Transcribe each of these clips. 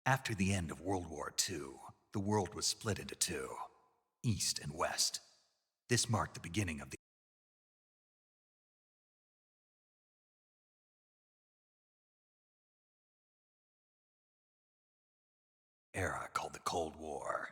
After the end of World War II, the world was split into two, East and West. This marked the beginning of the era called the Cold War.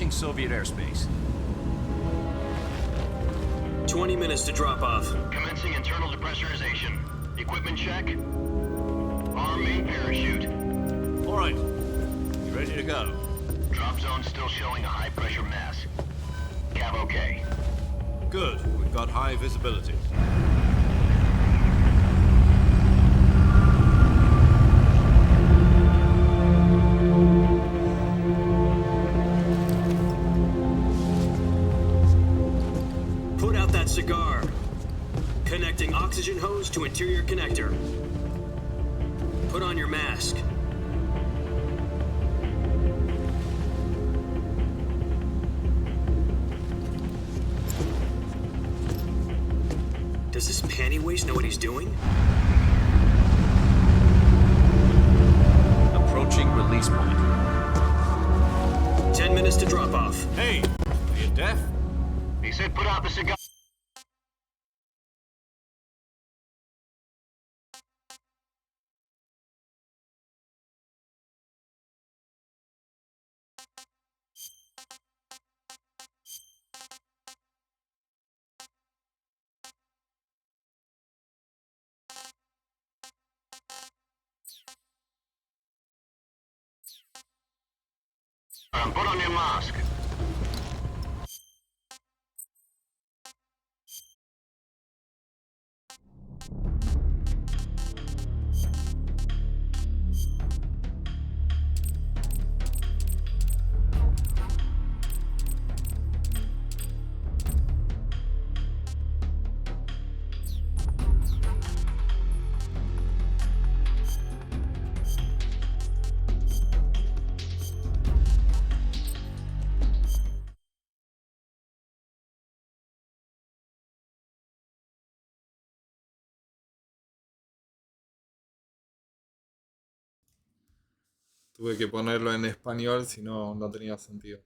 Soviet airspace. 20 minutes to drop off. Commencing internal depressurization. Equipment check. Arm main parachute. All right. You ready to go? Drop zone still showing a high pressure mass. Cav okay. Good. We've got high visibility. Cigar. Connecting oxygen hose to interior connector. Put on your mask. Does this panty waste know what he's doing? Approaching release point. 10 minutes to drop off. Hey, are you deaf? He said put out the cigar. Put on your mask. Tuve que ponerlo en español, si no, no tenía sentido.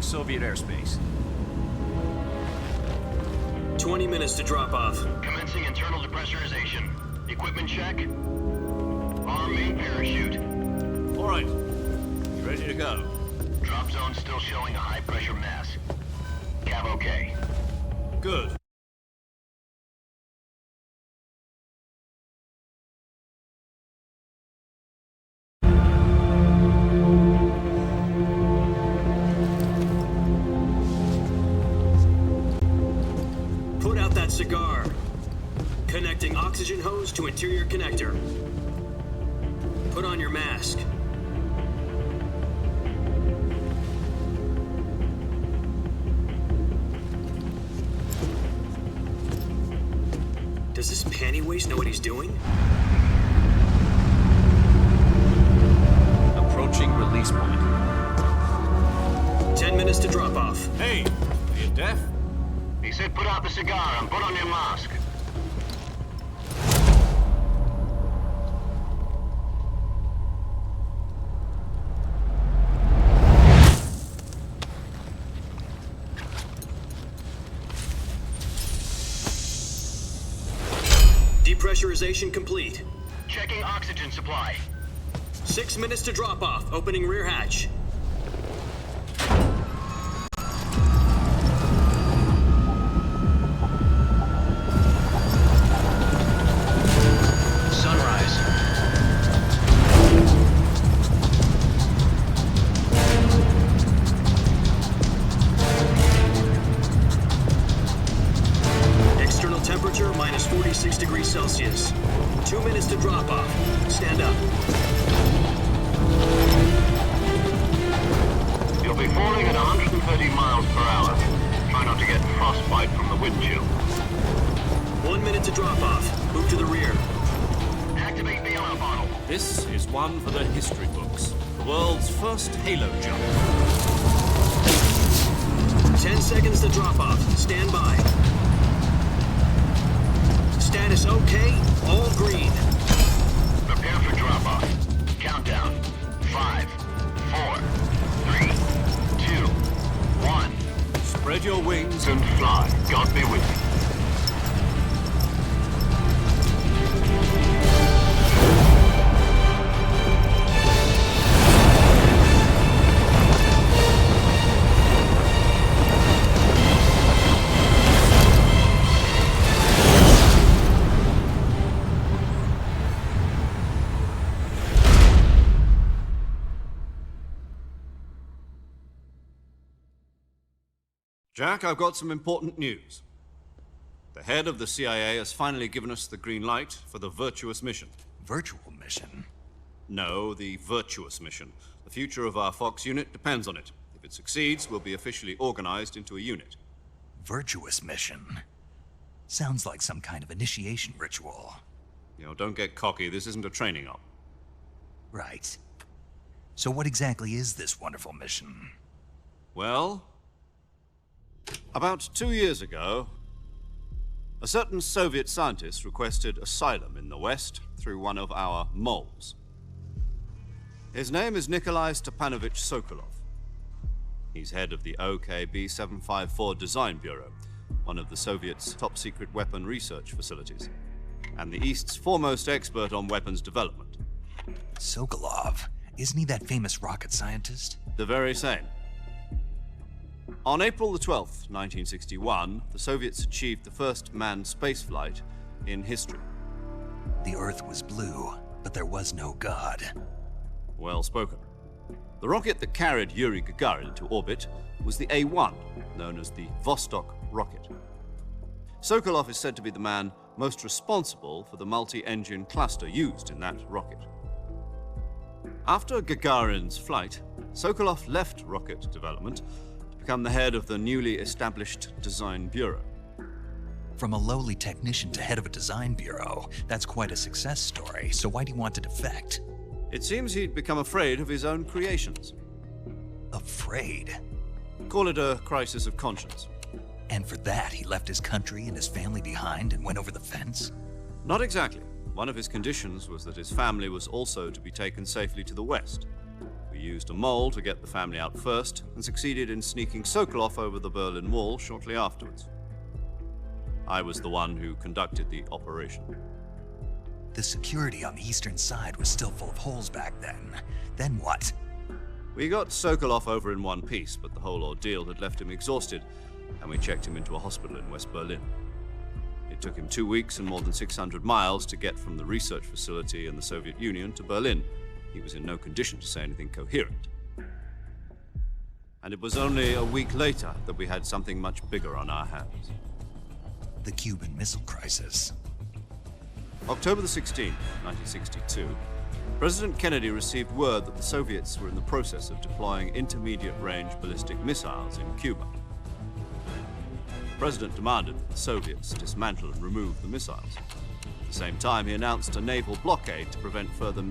Soviet airspace. 20 minutes to drop off. Commencing internal depressurization. Equipment check. Arm main parachute. All right. You ready to go? Drop zone still showing a high pressure mass. Cav okay. Good. Cigar. Connecting oxygen hose to interior connector. Put on your mask. Does this panty waste know what he's doing? release point. 10 minutes to drop off. Hey, are you deaf? He said put out the cigar and put on your mask. Depressurization complete. Checking oxygen supply. 6 minutes to drop off. Opening rear hatch. Sunrise. External temperature minus 46 degrees Celsius. 2 minutes to drop off. Stand up. You'll be falling at 130 miles per hour. Try not to get frostbite from the wind chill. 1 minute to drop off. Move to the rear. Activate bailout bottle. This is one for the history books. The world's first halo jump. 10 seconds to drop off. Stand by. Status okay. All green. Prepare for drop-off. Countdown. 5, 4, 3, 2, 1. Spread your wings And fly. God be with you. Jack, I've got some important news. The head of the CIA has finally given us the green light for the virtuous mission. Virtual mission? No, the virtuous mission. The future of our Fox unit depends on it. If it succeeds, we'll be officially organized into a unit. Virtuous mission? Sounds like some kind of initiation ritual. You know, don't get cocky. This isn't a training op. Right. So what exactly is this wonderful mission? Well, about 2 years ago, a certain Soviet scientist requested asylum in the West through one of our moles. His name is Nikolai Stepanovich Sokolov. He's head of the OKB 754 Design Bureau, one of the Soviets' top-secret weapon research facilities, and the East's foremost expert on weapons development. Sokolov? Isn't he that famous rocket scientist? The very same. On April the 12th, 1961, the Soviets achieved the first manned spaceflight in history. The Earth was blue, but there was no God. Well spoken. The rocket that carried Yuri Gagarin into orbit was the A-1, known as the Vostok rocket. Sokolov is said to be the man most responsible for the multi-engine cluster used in that rocket. After Gagarin's flight, Sokolov left rocket development to become the head of the newly established Design Bureau. From a lowly technician to head of a design bureau, that's quite a success story, so why'd he want to defect? It seems he'd become afraid of his own creations. Afraid? Call it a crisis of conscience. And for that, he left his country and his family behind and went over the fence? Not exactly. One of his conditions was that his family was also to be taken safely to the West. We used a mole to get the family out first and succeeded in sneaking Sokolov over the Berlin Wall shortly afterwards. I was the one who conducted the operation. The security on the eastern side was still full of holes back then. Then what? We got Sokolov over in one piece, but the whole ordeal had left him exhausted, and we checked him into a hospital in West Berlin. It took him 2 weeks and more than 600 miles to get from the research facility in the Soviet Union to Berlin. He was in no condition to say anything coherent. And it was only a week later that we had something much bigger on our hands. The Cuban Missile Crisis. October the 16th, 1962, President Kennedy received word that the Soviets were in the process of deploying intermediate-range ballistic missiles in Cuba. The President demanded that the Soviets dismantle and remove the missiles. At the same time, he announced a naval blockade to prevent further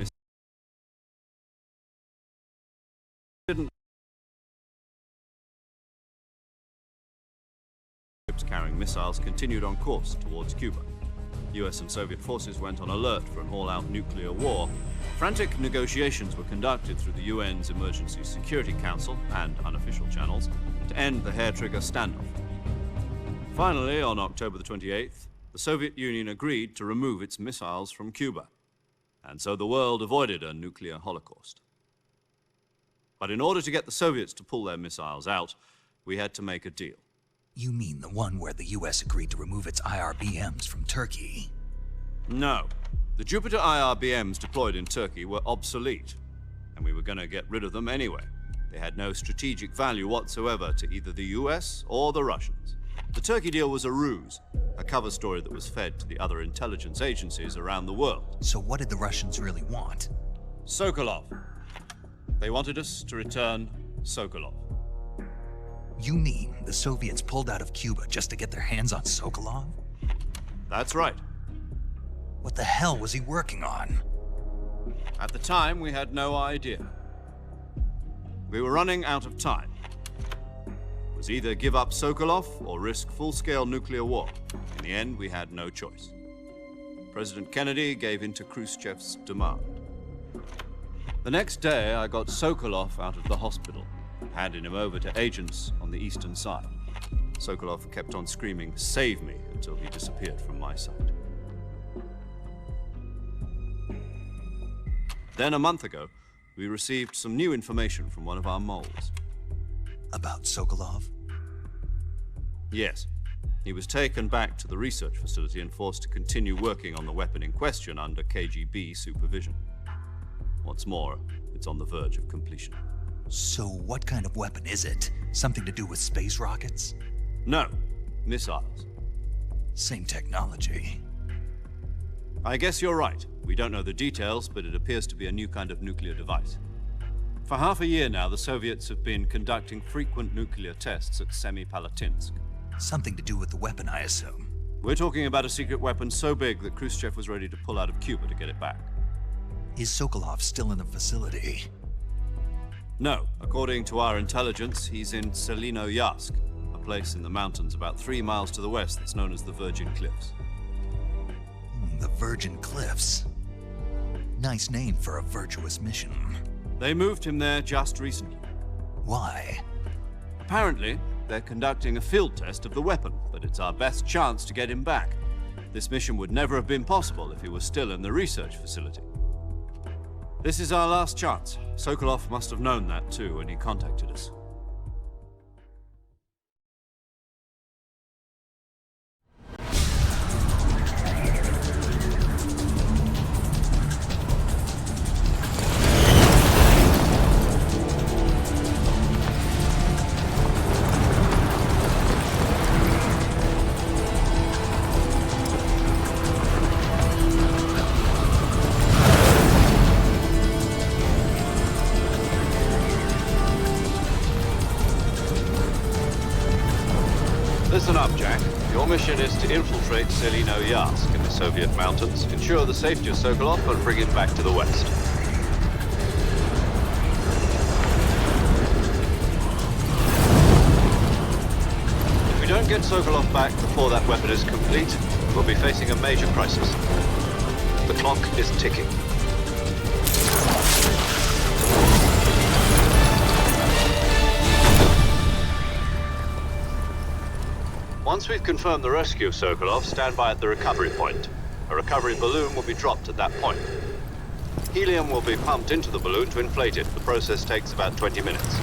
Didn't ships carrying missiles continued on course towards Cuba. US and Soviet forces went on alert for an all-out nuclear war. Frantic negotiations were conducted through the UN's Emergency Security Council and unofficial channels to end the hair-trigger standoff. Finally, on October the 28th, the Soviet Union agreed to remove its missiles from Cuba, and so the world avoided a nuclear holocaust. But in order to get the Soviets to pull their missiles out, we had to make a deal. You mean the one where the US agreed to remove its IRBMs from Turkey? No. The Jupiter IRBMs deployed in Turkey were obsolete, and we were going to get rid of them anyway. They had no strategic value whatsoever to either the US or the Russians. The Turkey deal was a ruse, a cover story that was fed to the other intelligence agencies around the world. So what did the Russians really want? Sokolov. They wanted us to return Sokolov. You mean the Soviets pulled out of Cuba just to get their hands on Sokolov? That's right. What the hell was he working on? At the time, we had no idea. We were running out of time. It was either give up Sokolov or risk full-scale nuclear war. In the end, we had no choice. President Kennedy gave in to Khrushchev's demand. The next day, I got Sokolov out of the hospital, handing him over to agents on the eastern side. Sokolov kept on screaming, "Save me," until he disappeared from my sight. Then, a month ago, we received some new information from one of our moles. About Sokolov? Yes. He was taken back to the research facility and forced to continue working on the weapon in question under KGB supervision. What's more, it's on the verge of completion. So what kind of weapon is it? Something to do with space rockets? No, missiles. Same technology. I guess you're right. We don't know the details, but it appears to be a new kind of nuclear device. For half a year now, the Soviets have been conducting frequent nuclear tests at Semipalatinsk. Something to do with the weapon, I assume. We're talking about a secret weapon so big that Khrushchev was ready to pull out of Cuba to get it back. Is Sokolov still in the facility? No. According to our intelligence, he's in Selinoyarsk, a place in the mountains about 3 miles to the west that's known as the Virgin Cliffs. The Virgin Cliffs. Nice name for a virtuous mission. They moved him there just recently. Why? Apparently, they're conducting a field test of the weapon, but it's our best chance to get him back. This mission would never have been possible if he was still in the research facility. This is our last chance. Sokolov must have known that too when he contacted us. Listen up, Jack. Your mission is to infiltrate Selinoyarsk in the Soviet mountains, ensure the safety of Sokolov, and bring him back to the west. If we don't get Sokolov back before that weapon is complete, we'll be facing a major crisis. The clock is ticking. Once we've confirmed the rescue of Sokolov, stand by at the recovery point. A recovery balloon will be dropped at that point. Helium will be pumped into the balloon to inflate it. The process takes about 20 minutes.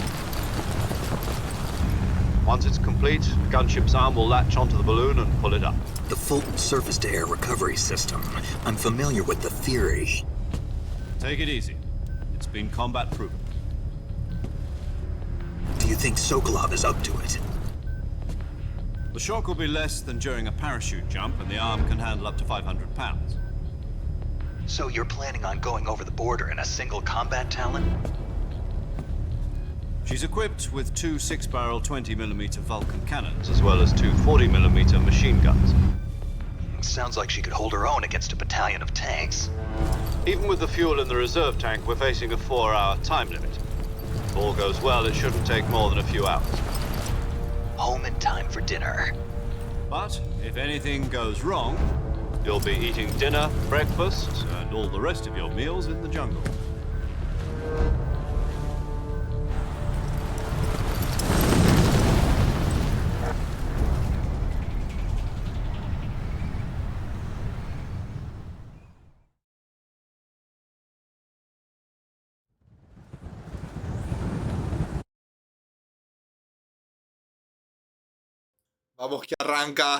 Once it's complete, the gunship's arm will latch onto the balloon and pull it up. The Fulton surface-to-air recovery system. I'm familiar with the theory. Take it easy. It's been combat-proven. Do you think Sokolov is up to it? The shock will be less than during a parachute jump, and the arm can handle up to 500 pounds. So you're planning on going over the border in a single combat Talon? She's equipped with 2 6-barrel 20mm Vulcan cannons, as well as 2 40mm machine guns. Sounds like she could hold her own against a battalion of tanks. Even with the fuel in the reserve tank, we're facing a 4-hour time limit. If all goes well, it shouldn't take more than a few hours. Home in time for dinner. But if anything goes wrong, you'll be eating dinner, breakfast, and all the rest of your meals in the jungle. Vamos que arranca.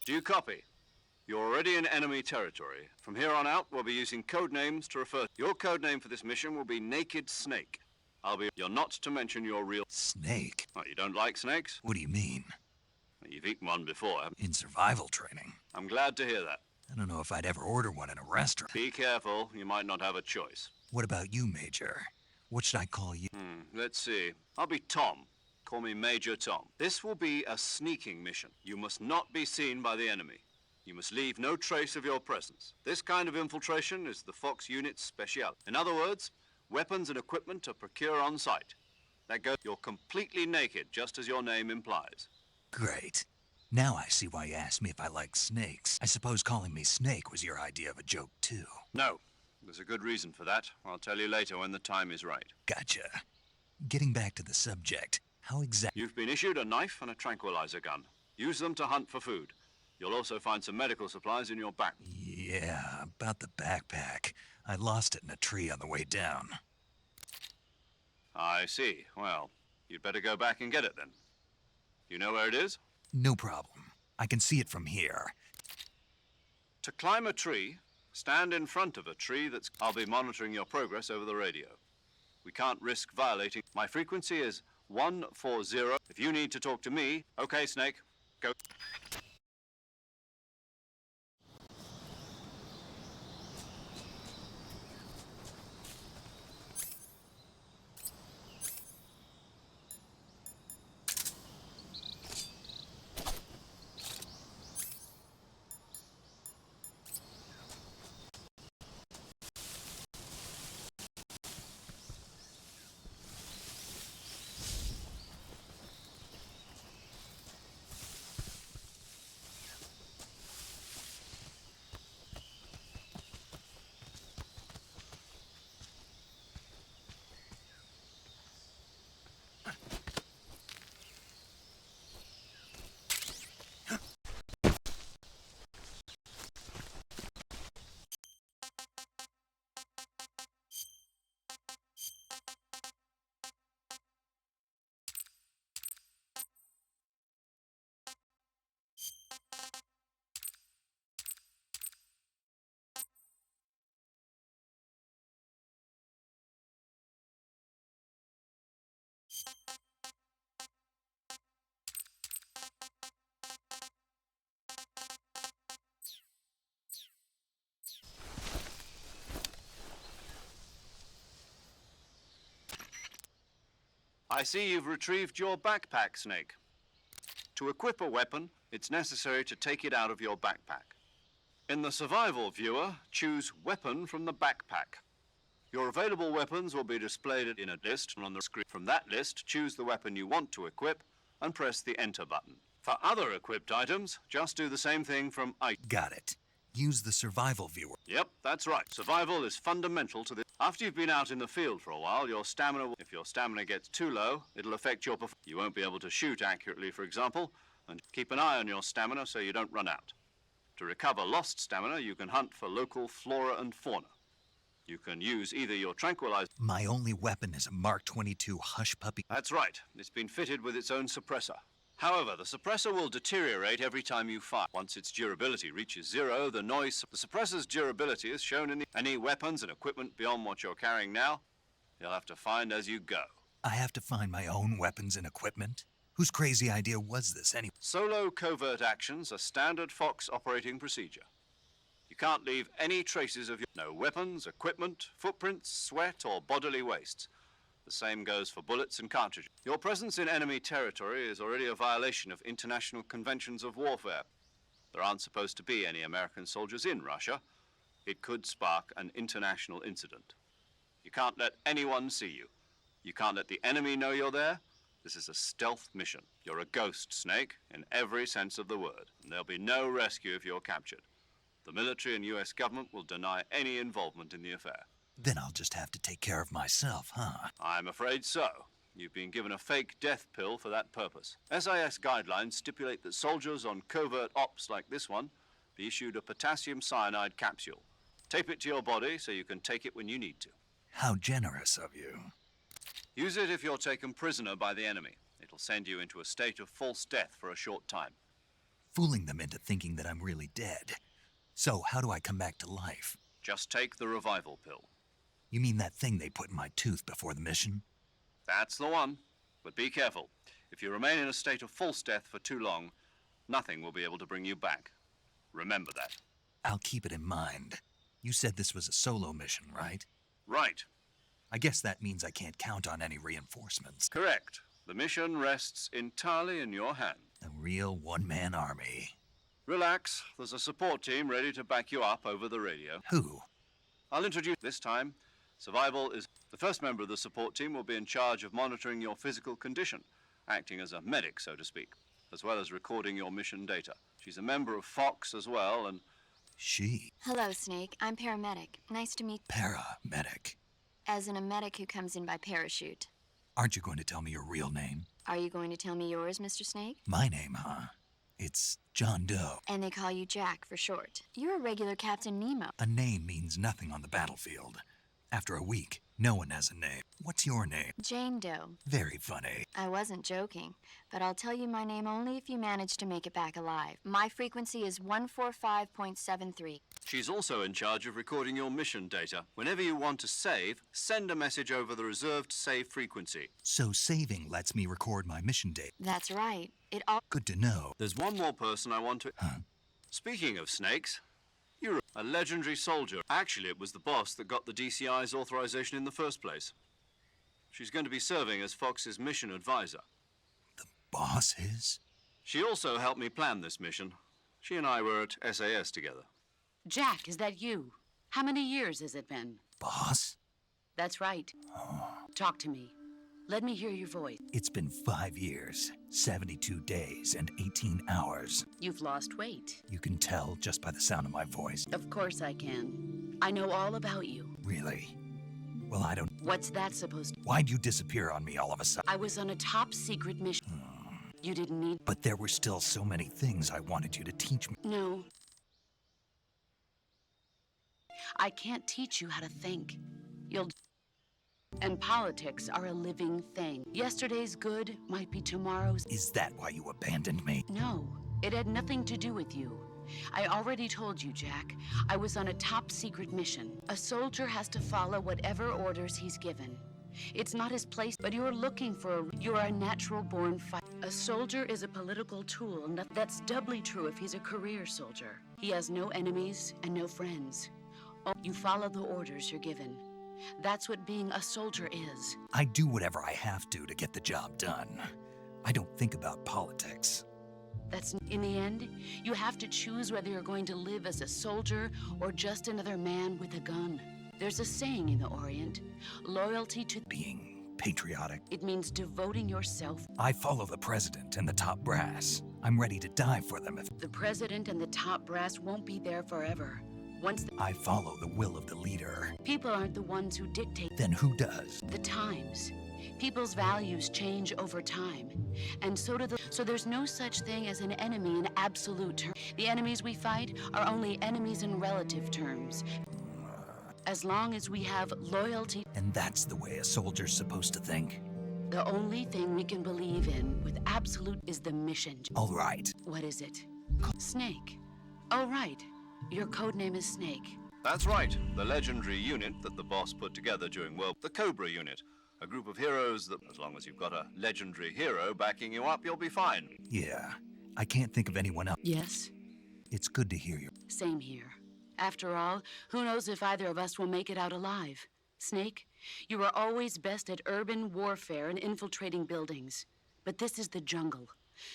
Do you copy? You're already in enemy territory. From here on out, we'll be using code names to refer. Your code name for this mission will be Naked Snake. You're not to mention your real... Snake? Oh, you don't like snakes? What do you mean? You've eaten one before, haven't you? In survival training. I'm glad to hear that. I don't know if I'd ever order one in a restaurant. Be careful, you might not have a choice. What about you, Major? What should I call you? Let's see. I'll be Tom. Call me Major Tom. This will be a sneaking mission. You must not be seen by the enemy. You must leave no trace of your presence. This kind of infiltration is the Fox unit's speciality. In other words, weapons and equipment are procured on site. That goes, you're completely naked, just as your name implies. Great. Now I see why you asked me if I like snakes. I suppose calling me Snake was your idea of a joke, too. No. There's a good reason for that. I'll tell you later when the time is right. Gotcha. Getting back to the subject, how exactly... You've been issued a knife and a tranquilizer gun. Use them to hunt for food. You'll also find some medical supplies in your back. Yeah, about the backpack. I lost it in a tree on the way down. I see. Well, you'd better go back and get it then. You know where it is? No problem. I can see it from here. To climb a tree, stand in front of a tree that's... I'll be monitoring your progress over the radio. We can't risk violating... My frequency is 140. If you need to talk to me... Okay, Snake, go. I see you've retrieved your backpack, Snake. To equip a weapon, it's necessary to take it out of your backpack. In the survival viewer, choose Weapon from the backpack. Your available weapons will be displayed in a list on the screen. From that list, choose the weapon you want to equip and press the Enter button. For other equipped items, just do the same thing from item. Got it. Use the survival viewer. Yep, that's right. Survival is fundamental to this. After you've been out in the field for a while, if your stamina gets too low, it'll affect your performance. You won't be able to shoot accurately, for example, and keep an eye on your stamina so you don't run out. To recover lost stamina, you can hunt for local flora and fauna. You can use either your tranquilizer... My only weapon is a Mark 22 Hush Puppy. That's right. It's been fitted with its own suppressor. However, the suppressor will deteriorate every time you fire. Once its durability reaches zero, the suppressor's durability is shown in any weapons and equipment beyond what you're carrying now. You'll have to find as you go. I have to find my own weapons and equipment? Whose crazy idea was this anyway? Solo covert actions are standard Fox operating procedure. You can't leave any traces of no weapons, equipment, footprints, sweat, or bodily wastes. The same goes for bullets and cartridges. Your presence in enemy territory is already a violation of international conventions of warfare. There aren't supposed to be any American soldiers in Russia. It could spark an international incident. You can't let anyone see you. You can't let the enemy know you're there. This is a stealth mission. You're a ghost, Snake, in every sense of the word. And there'll be no rescue if you're captured. The military and US government will deny any involvement in the affair. Then I'll just have to take care of myself, huh? I'm afraid so. You've been given a fake death pill for that purpose. SIS guidelines stipulate that soldiers on covert ops like this one be issued a potassium cyanide capsule. Tape it to your body so you can take it when you need to. How generous of you. Use it if you're taken prisoner by the enemy. It'll send you into a state of false death for a short time. Fooling them into thinking that I'm really dead. So how do I come back to life? Just take the revival pill. You mean that thing they put in my tooth before the mission? That's the one. But be careful. If you remain in a state of false death for too long, nothing will be able to bring you back. Remember that. I'll keep it in mind. You said this was a solo mission, right? Right. I guess that means I can't count on any reinforcements. Correct. The mission rests entirely in your hands. A real one-man army. Relax. There's a support team ready to back you up over the radio. Who? I'll introduce this time. Survival is... The first member of the support team will be in charge of monitoring your physical condition, acting as a medic, so to speak, as well as recording your mission data. She's a member of Fox as well, and... She? Hello, Snake. I'm paramedic. Nice to meet you. Paramedic. As in a medic who comes in by parachute. Aren't you going to tell me your real name? Are you going to tell me yours, Mr. Snake? My name, huh? It's John Doe. And they call you Jack for short. You're a regular Captain Nemo. A name means nothing on the battlefield. After a week, no one has a name. What's your name? Jane Doe. Very funny. I wasn't joking, but I'll tell you my name only if you manage to make it back alive. My frequency is 145.73. She's also in charge of recording your mission data. Whenever you want to save, send a message over the reserved save frequency. So saving lets me record my mission date. That's right. It all... Good to know. There's one more person I want to... Huh? Speaking of snakes, you're a legendary soldier. Actually, it was the boss that got the DCI's authorization in the first place. She's going to be serving as Fox's mission advisor. The boss is? She also helped me plan this mission. She and I were at SAS together. Jack, is that you? How many years has it been? Boss? That's right. Talk to me. Let me hear your voice. It's been 5 years, 72 days, and 18 hours. You've lost weight. You can tell just by the sound of my voice. Of course I can. I know all about you. Really? Well, I don't... What's that supposed to... Why'd you disappear on me all of a sudden? I was on a top secret mission. You didn't need... But there were still so many things I wanted you to teach me. No. I can't teach you how to think. You'll... And politics are a living thing. Yesterday's good might be tomorrow's... Is that why you abandoned me? No, it had nothing to do with you. I already told you, Jack. I was on a top secret mission. A soldier has to follow whatever orders he's given. It's not his place, but you're looking for you're a natural-born fighter. A soldier is a political tool, and that's doubly true if he's a career soldier. He has no enemies and no friends. You follow the orders you're given. That's what being a soldier is. I do whatever I have to get the job done. I don't think about politics. That's in the end, you have to choose whether you're going to live as a soldier or just another man with a gun. There's a saying in the Orient, loyalty to... Being patriotic. It means devoting yourself. I follow the president and the top brass. I'm ready to die for them if The president and the top brass won't be there forever. Once I follow the will of the leader. people aren't the ones who dictate Then who does? the times. People's values change over time, and so do so there's no such thing as an enemy in absolute terms. The enemies we fight are only enemies in relative terms. As long as we have loyalty, And that's the way a soldier's supposed to think. the only thing we can believe in with absolute is the mission. All right. What is it? Snake. Oh, right. Your code name is Snake. That's right, the legendary unit that the boss put together during the Cobra unit. A group of heroes that, as long as you've got a legendary hero backing you up, you'll be fine. Yeah. I can't think of anyone else. Yes, It's good to hear you. same here. After all, who knows if either of us will make it out alive? Snake, you are always best at urban warfare and infiltrating buildings. But this is the jungle.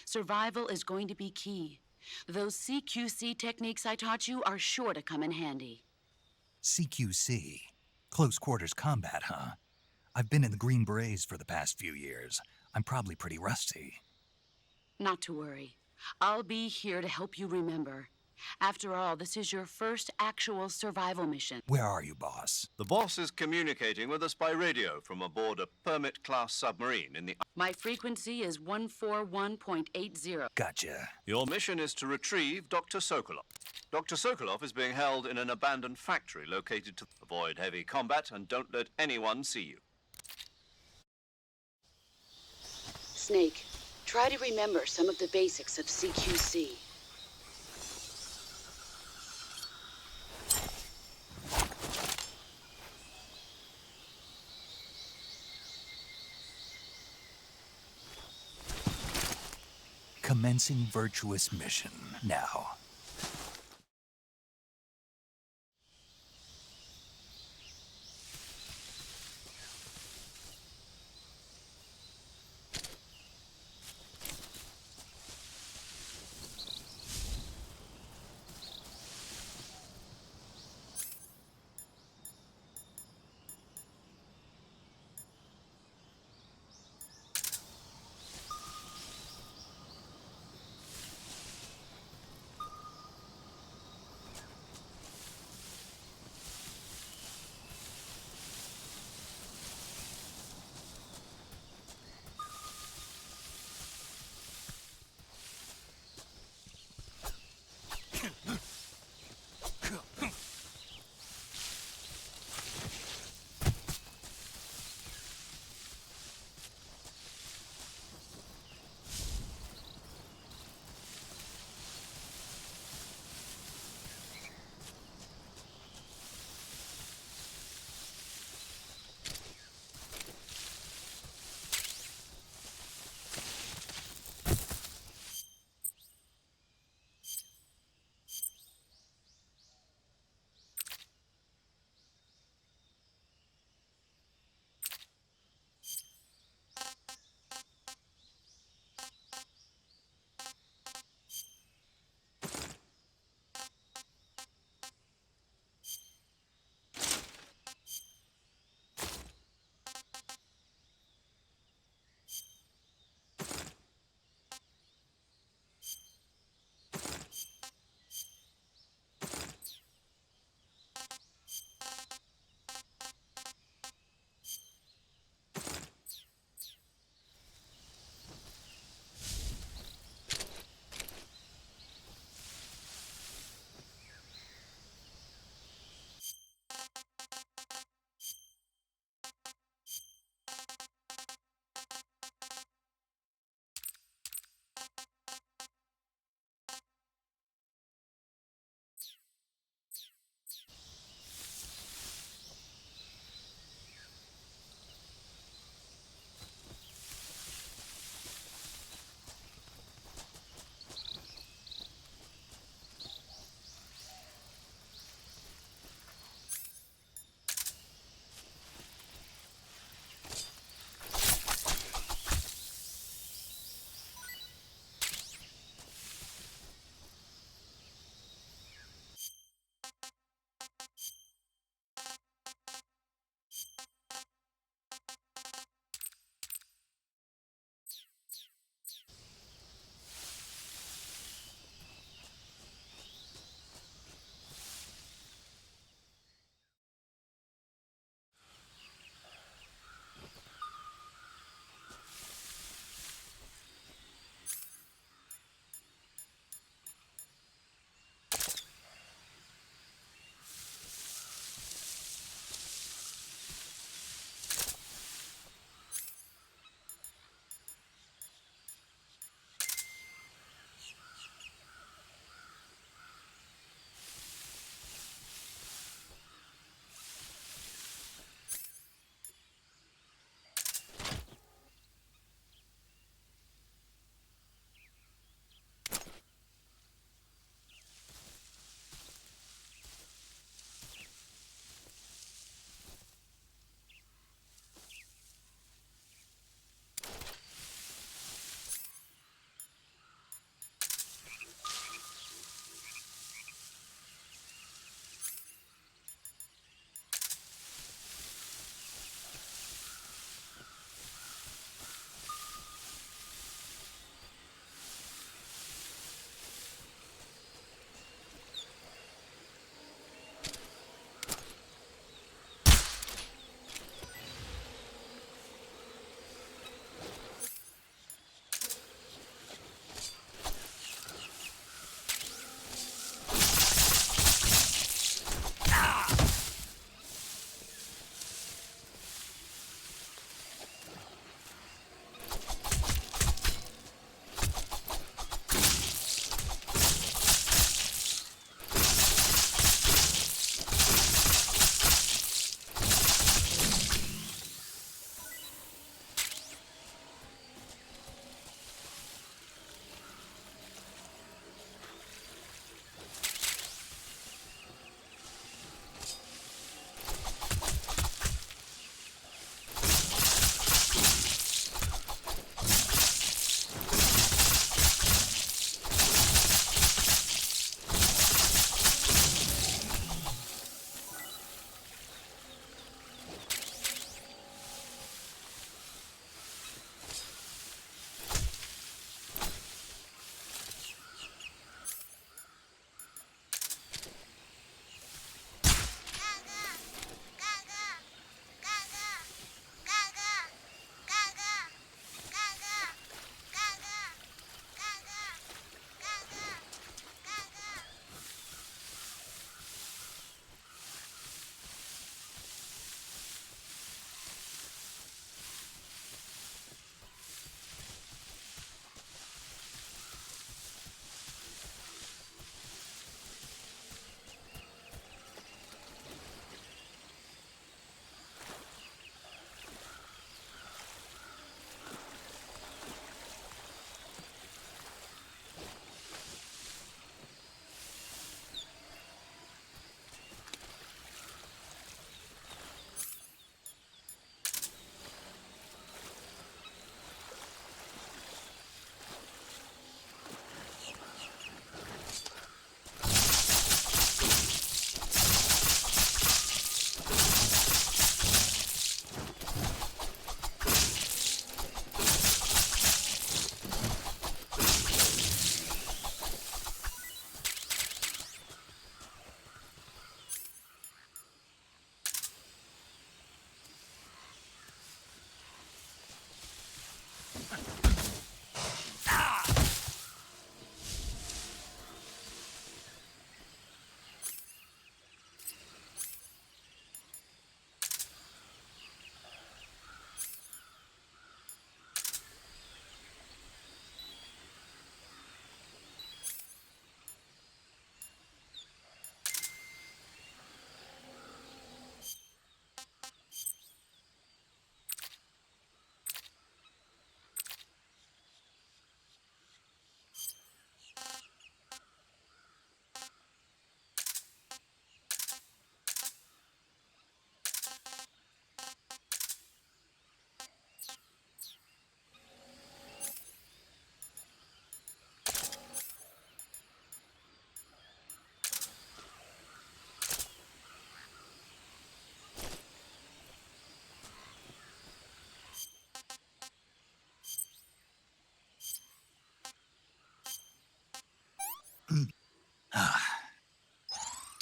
Survival is going to be key. Those CQC techniques I taught you are sure to come in handy. CQC. Close quarters combat, huh? I've been in the Green Berets for the past few years. I'm probably pretty rusty. Not to worry. I'll be here to help you remember. After all, this is your first actual survival mission. Where are you, boss? The boss is communicating with us by radio from aboard a Permit-class submarine in the... My frequency is 141.80. Gotcha. Your mission is to retrieve Dr. Sokolov. Dr. Sokolov is being held in an abandoned factory located to avoid heavy combat and don't let anyone see you. Snake, try to remember some of the basics of CQC. Commencing virtuous mission now.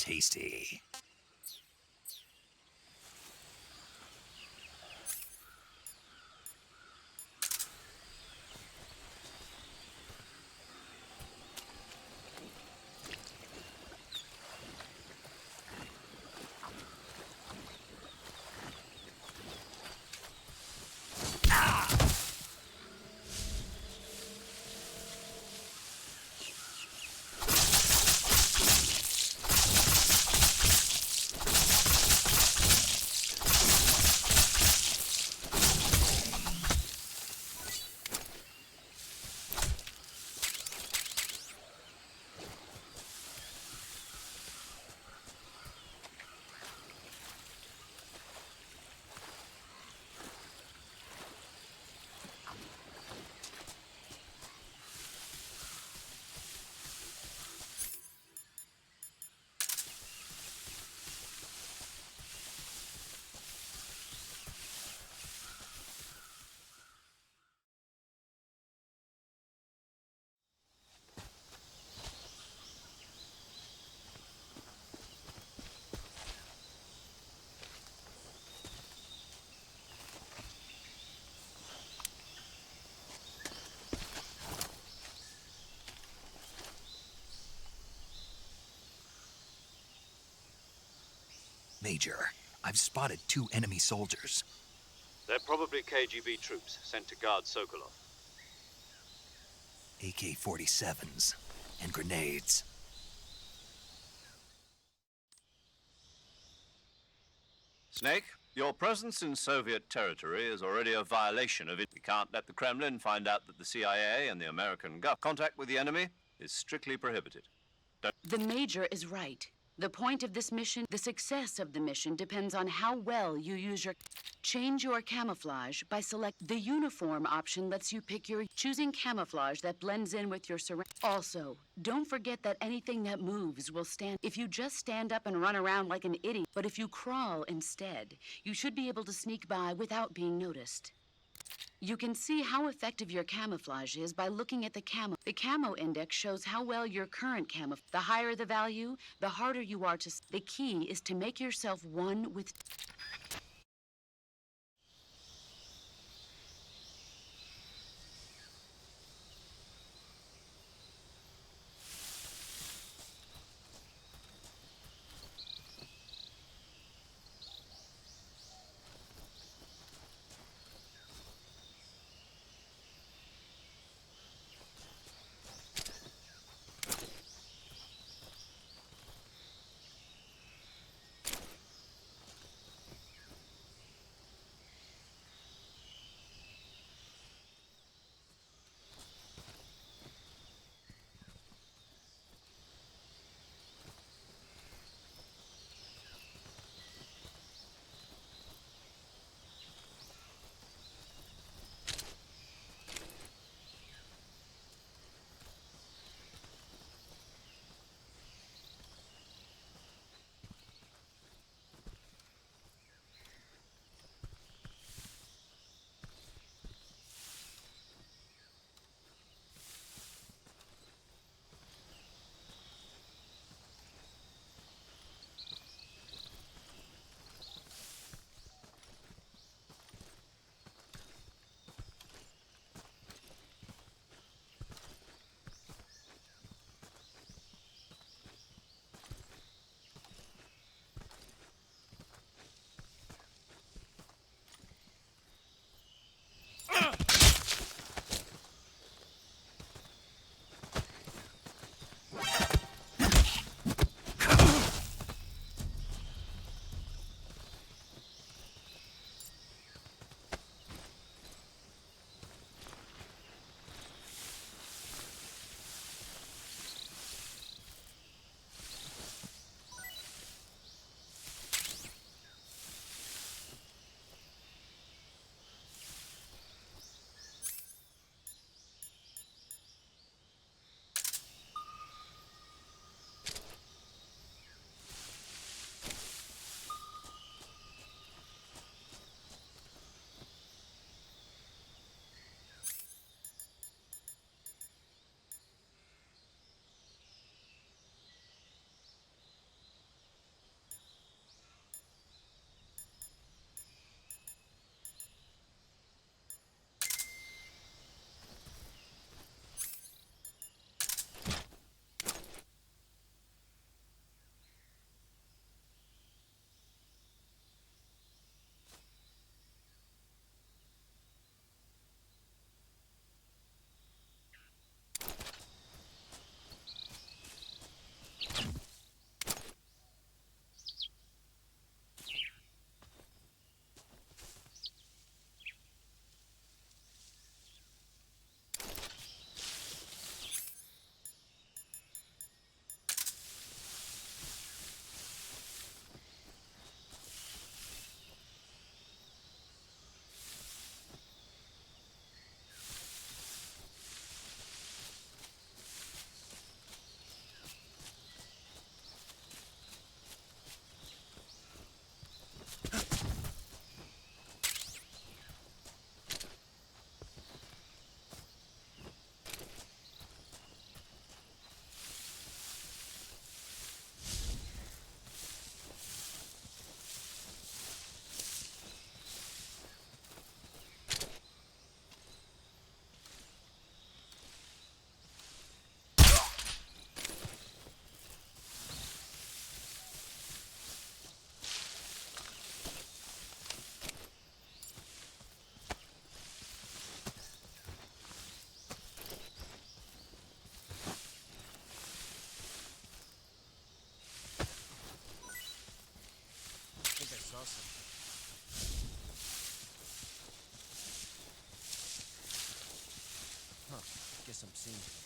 tasty. Major, I've spotted 2 enemy soldiers. They're probably KGB troops sent to guard Sokolov. AK-47s and grenades. Snake, your presence in Soviet territory is already a violation of it. We can't let the Kremlin find out that the CIA and the American government contact with the enemy is strictly prohibited. The Major is right. The point of this mission, the success of the mission, depends on how well you use your... Change your camouflage by select... The uniform option lets you pick your... Choosing camouflage that blends in with your surround... Also, don't forget that anything that moves will stand... If you just stand up and run around like an idiot, but if you crawl instead, you should be able to sneak by without being noticed. You can see how effective your camouflage is by looking at the camo. The camo index shows how well your current camo. The higher the value, the harder you are to... The key is to make yourself one with... awesome. Huh. Guess I'm seeing things.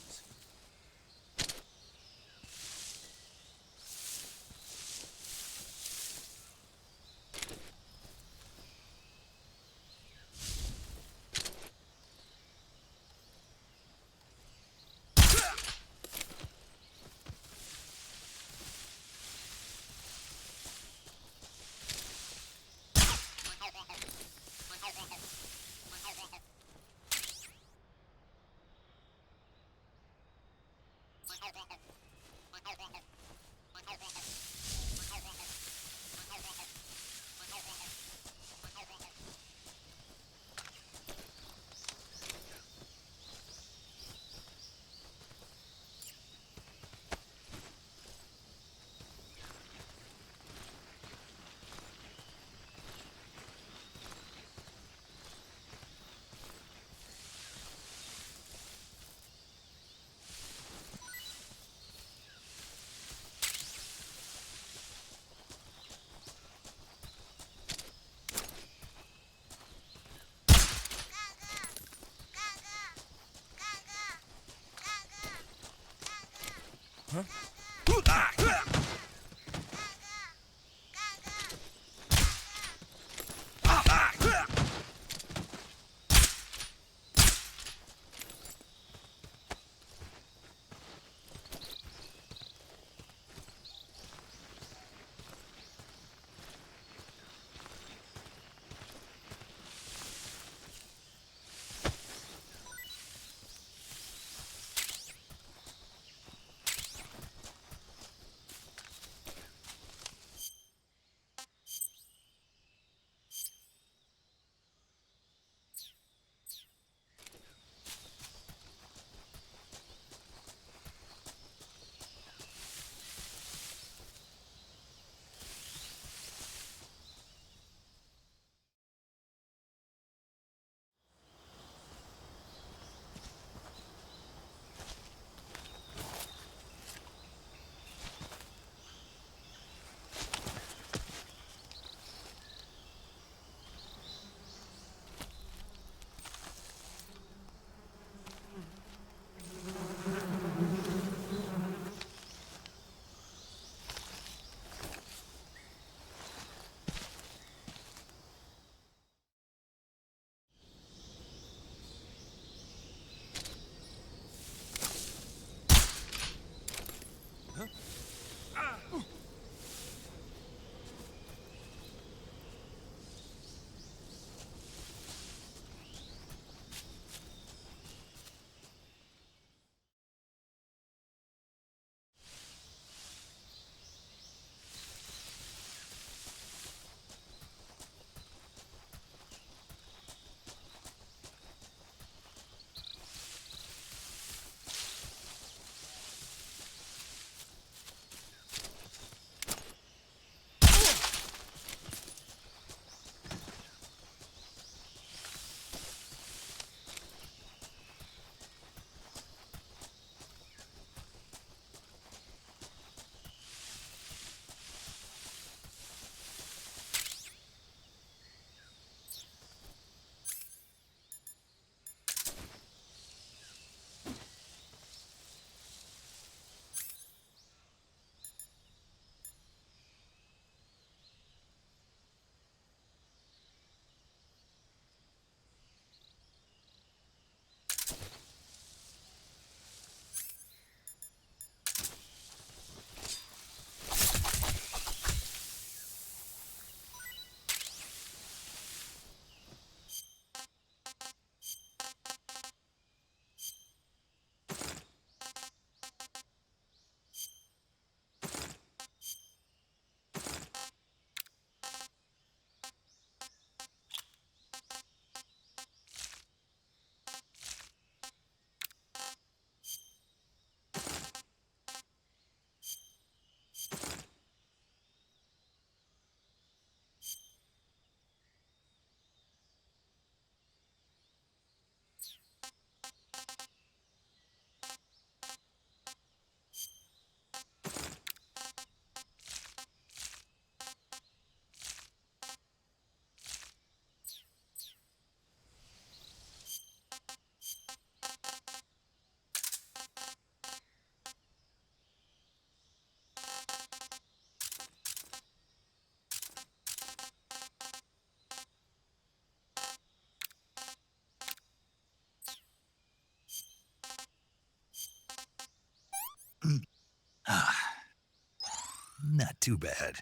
Not too bad.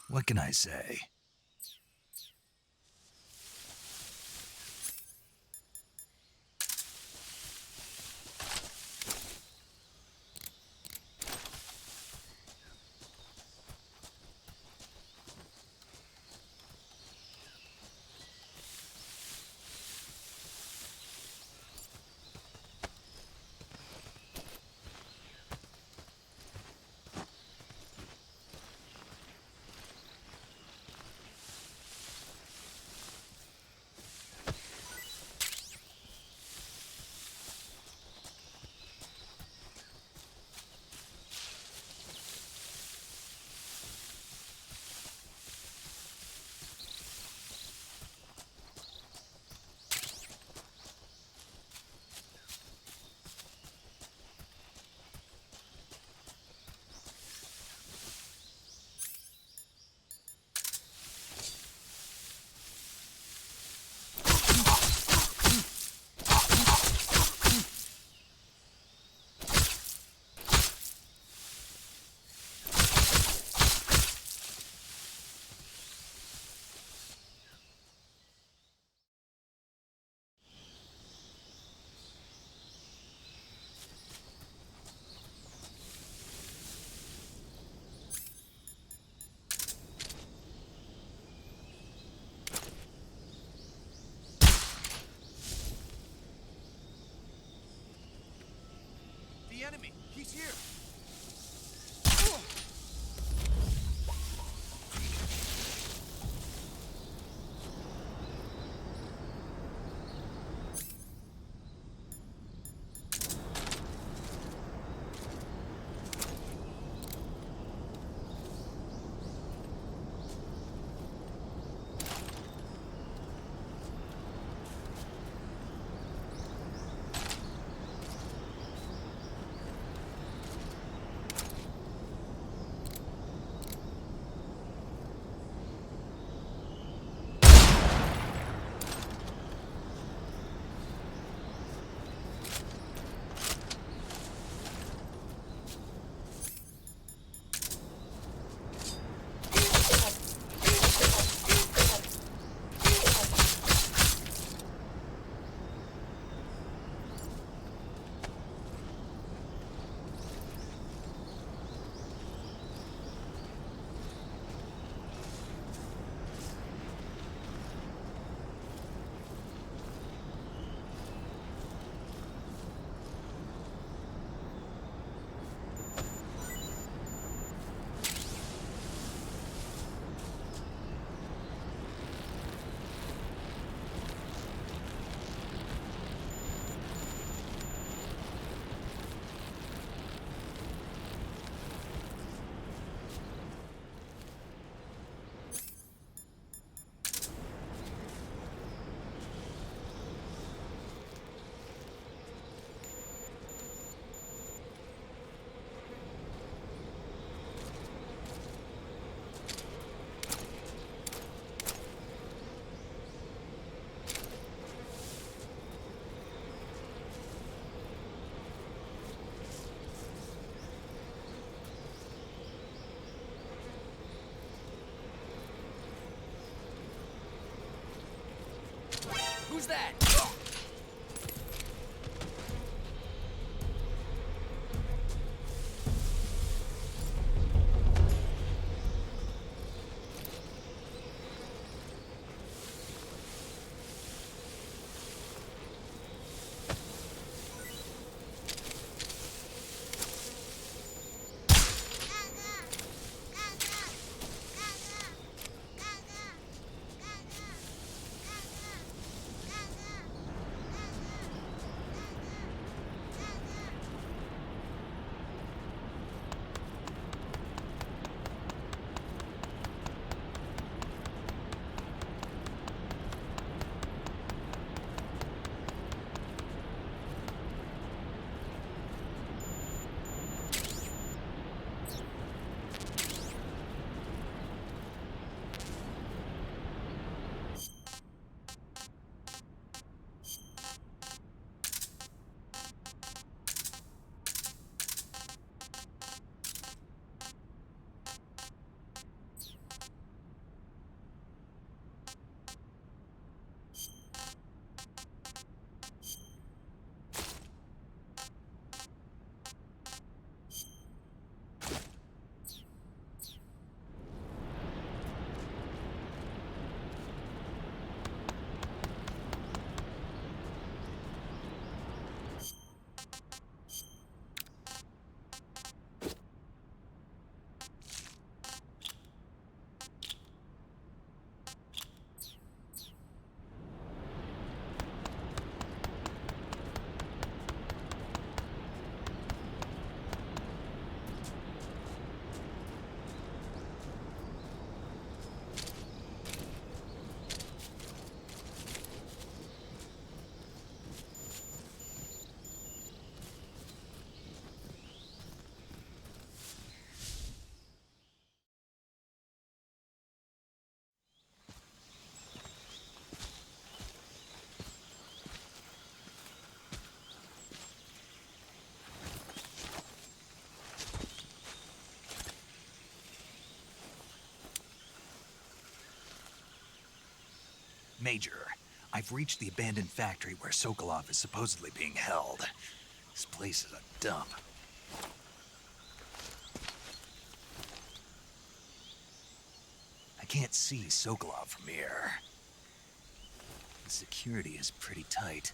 What can I say? The enemy! He's here! Who's that? Major, I've reached the abandoned factory where Sokolov is supposedly being held. This place is a dump. I can't see Sokolov from here. The security is pretty tight.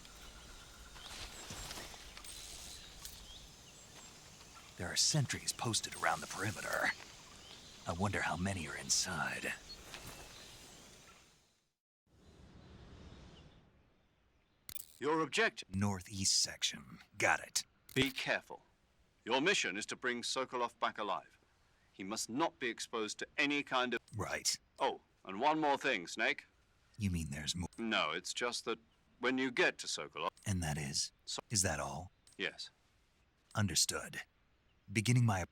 There are sentries posted around the perimeter. I wonder how many are inside. Your objective. Northeast section. Got it. Be careful. Your mission is to bring Sokolov back alive. He must not be exposed to any kind of... Right. Oh, and one more thing, Snake. You mean there's more? No, it's just that when you get to Sokolov... And that is? Is that all? Yes. Understood. Beginning my...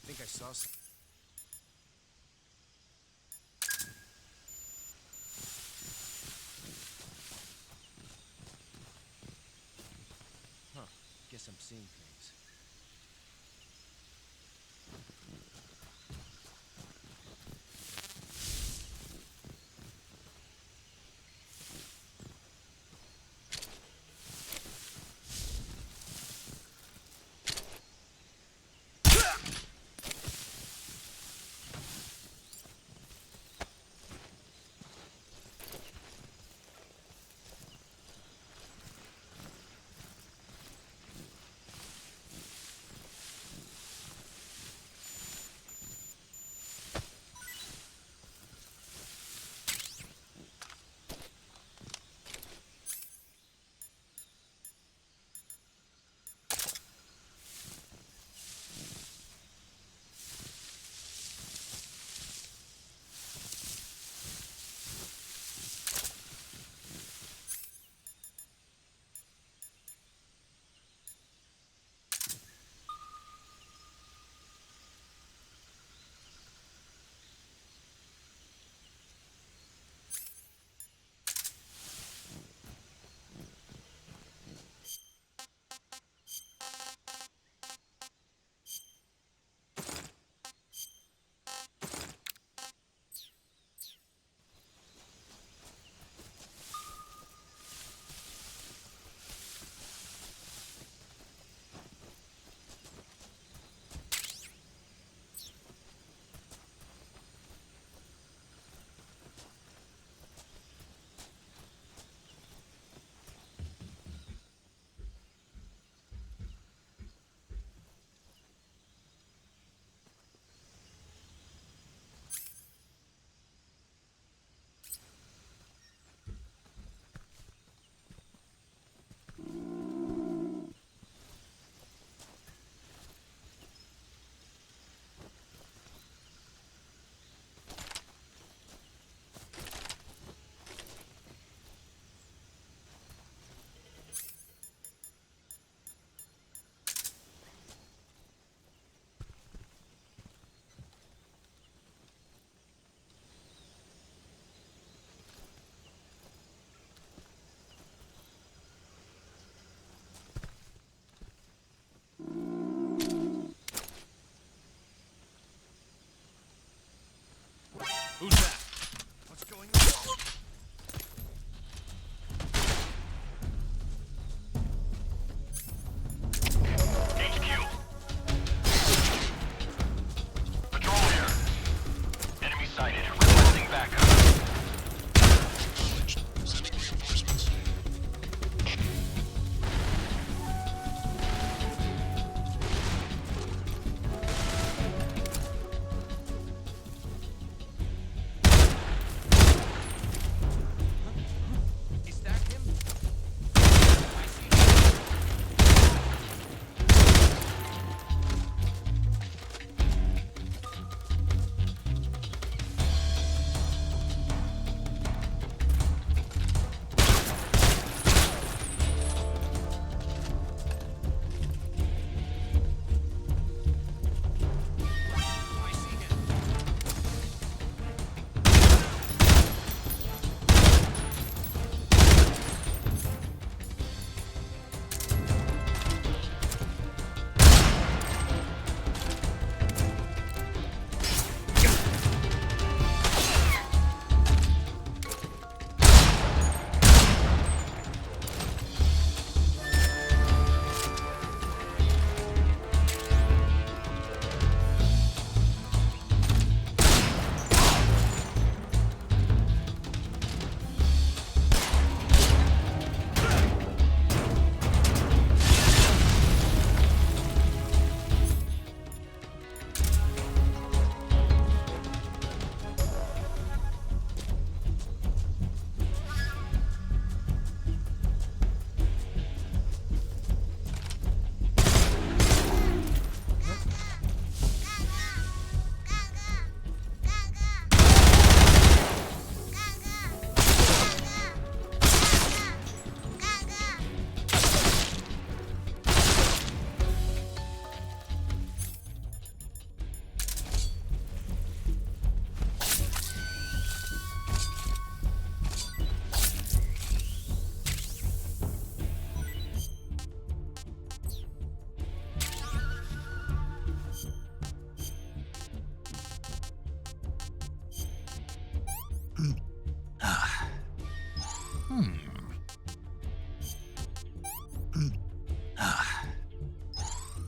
I think I saw some. Huh. Guess I'm seeing things.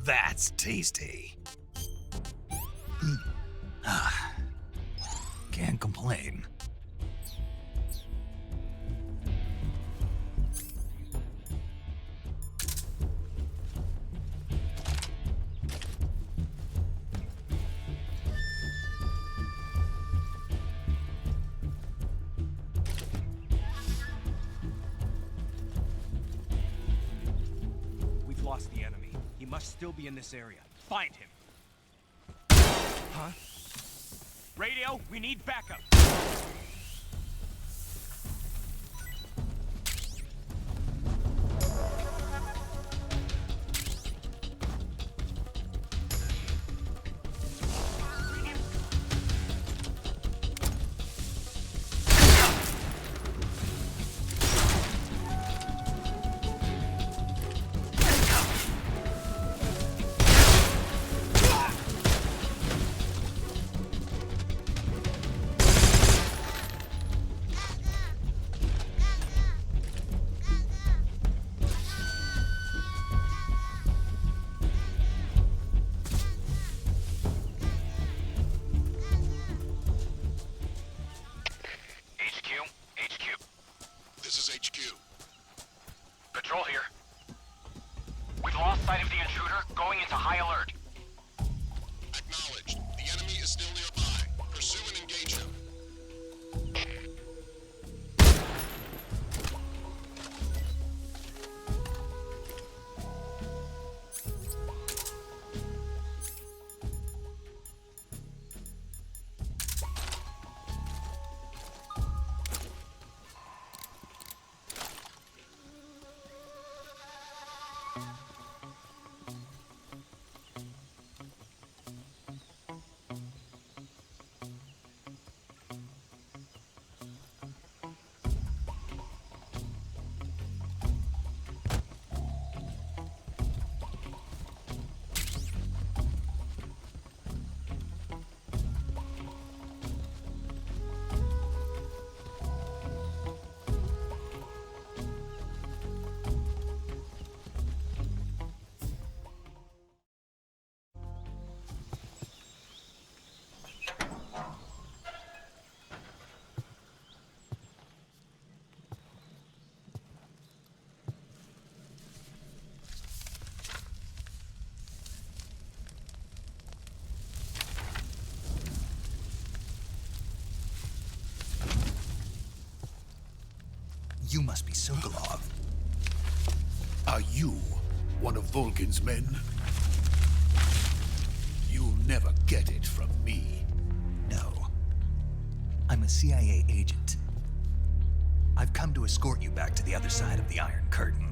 That's tasty. Can't complain. We've lost the enemy. He must still be in this area. Find him. Huh? Radio, we need backup. Patrol here. We've lost sight of the intruder, going into high alert. Acknowledged. The enemy is still nearby. Pursue and engage him. You must be Sokolov. Are you one of Volgin's men? You'll never get it from me. No. I'm a CIA agent. I've come to escort you back to the other side of the Iron Curtain.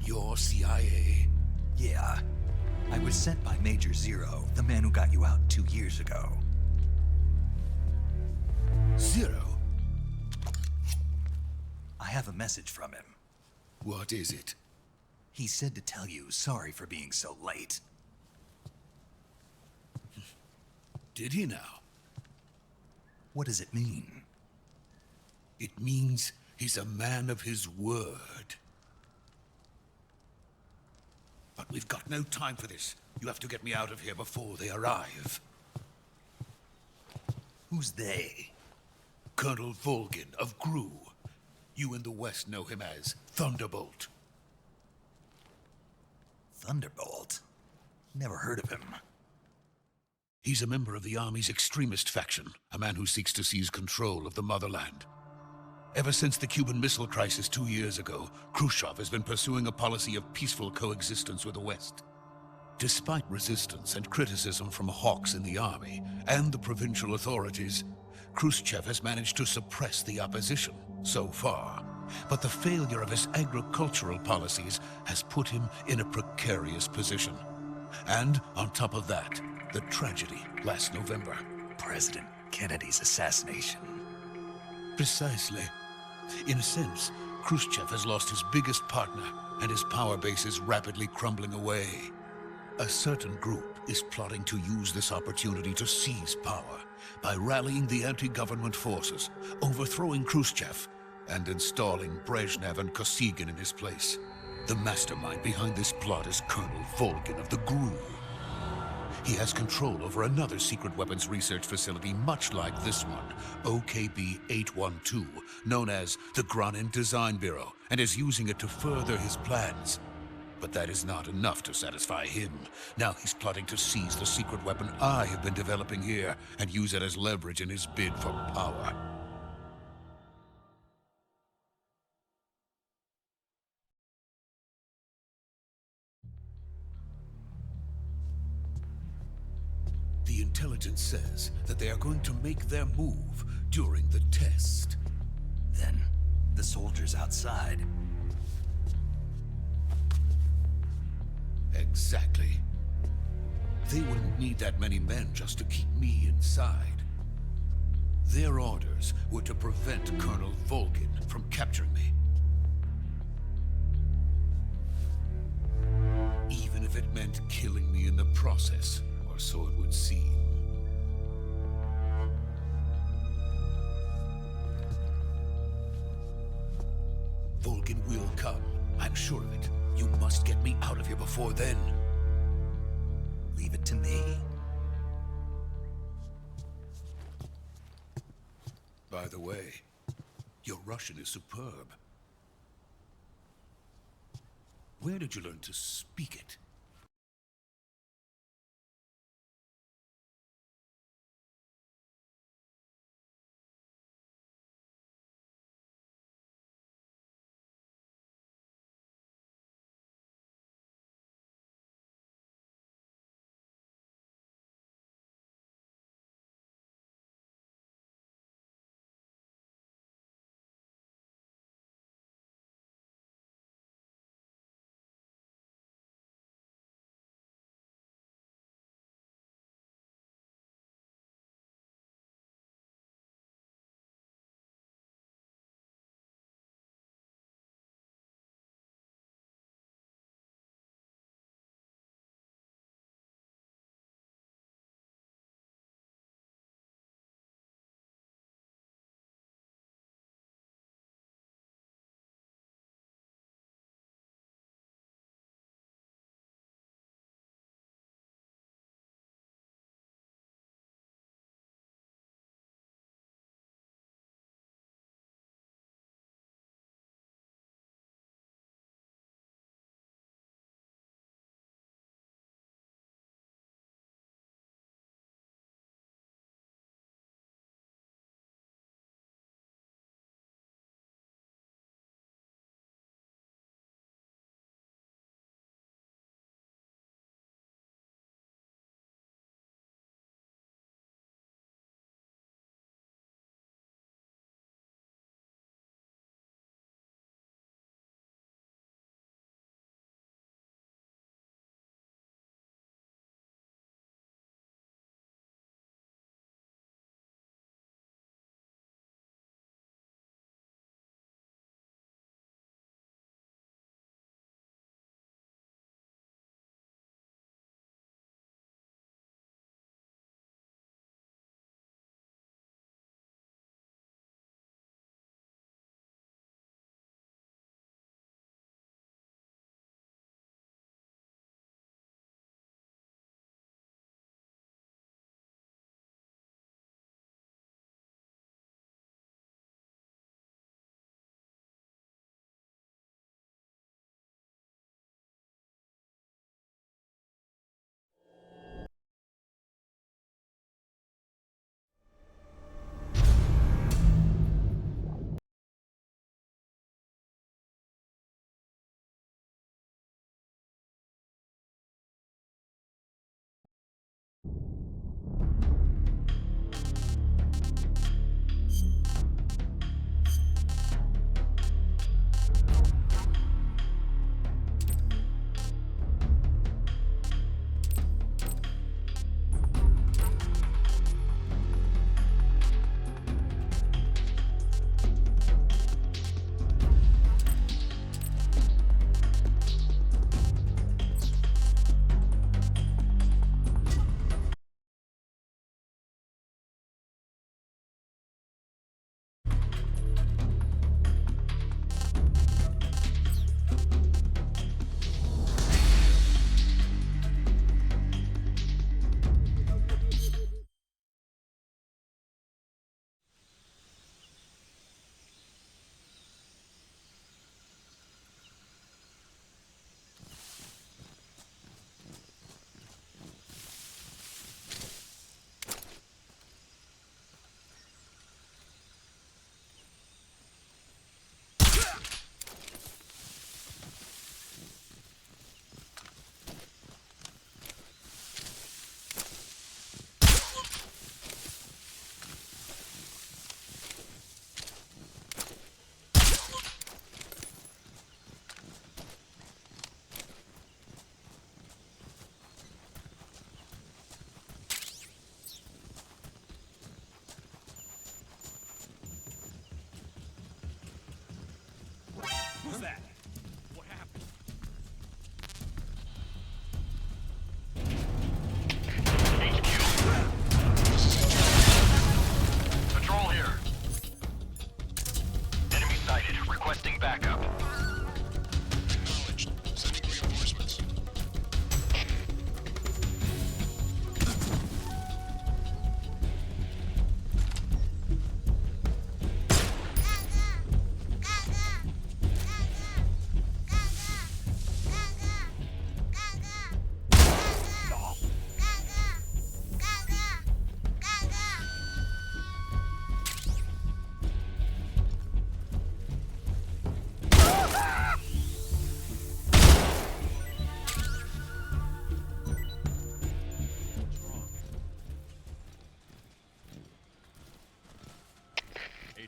You're CIA? Yeah. I was sent by Major Zero, the man who got you out 2 years ago. Zero? I have a message from him. What is it? He said to tell you sorry for being so late. Did he now? What does it mean? It means he's a man of his word. But we've got no time for this. You have to get me out of here before they arrive. Who's they? Colonel Volgin of GRU. You in the West know him as Thunderbolt. Thunderbolt? Never heard of him. He's a member of the Army's extremist faction, a man who seeks to seize control of the motherland. Ever since the Cuban Missile Crisis 2 years ago, Khrushchev has been pursuing a policy of peaceful coexistence with the West. Despite resistance and criticism from hawks in the Army and the provincial authorities, Khrushchev has managed to suppress the opposition so far. But the failure of his agricultural policies has put him in a precarious position. And on top of that, the tragedy last November. President Kennedy's assassination. Precisely. In a sense, Khrushchev has lost his biggest partner, and his power base is rapidly crumbling away. A certain group, is plotting to use this opportunity to seize power by rallying the anti-government forces, overthrowing Khrushchev, and installing Brezhnev and Kosygin in his place. The mastermind behind this plot is Colonel Volgin of the GRU. He has control over another secret weapons research facility much like this one, OKB-812, known as the Granin Design Bureau, and is using it to further his plans. But that is not enough to satisfy him. Now he's plotting to seize the secret weapon I have been developing here and use it as leverage in his bid for power. The intelligence says that they are going to make their move during the test. Then, the soldiers outside. Exactly. They wouldn't need that many men just to keep me inside. Their orders were to prevent Colonel Volgin from capturing me. Even if it meant killing me in the process, or so it would seem. Volgin will come. I'm sure of it. You must get me out of here before then. Leave it to me. By the way, your Russian is superb. Where did you learn to speak it?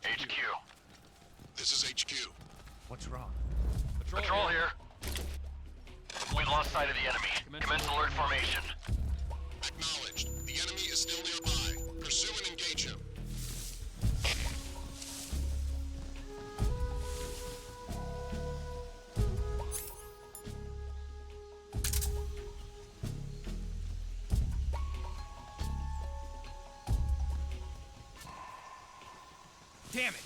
HQ. This is HQ. What's wrong? Patrol here. We've lost sight of the enemy. Commence alert formation. Acknowledged. The enemy is still nearby. Pursue and engage him. Damn it!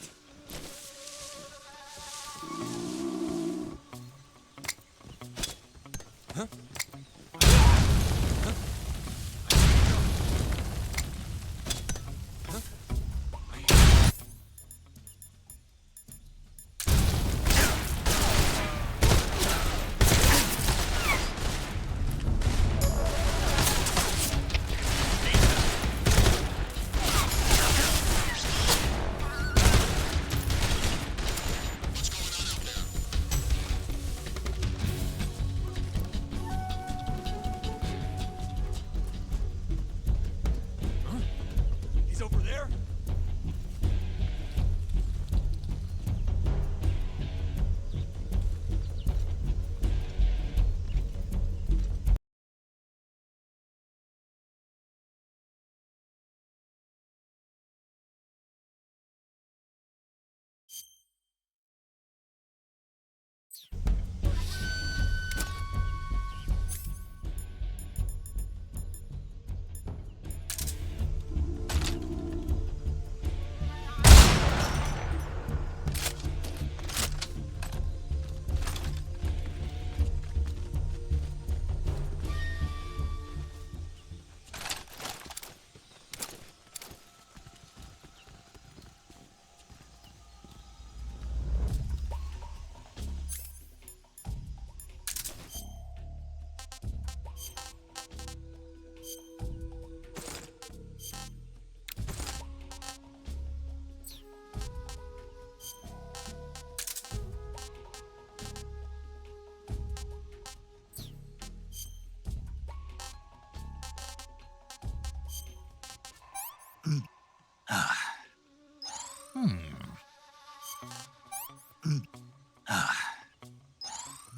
He's over there?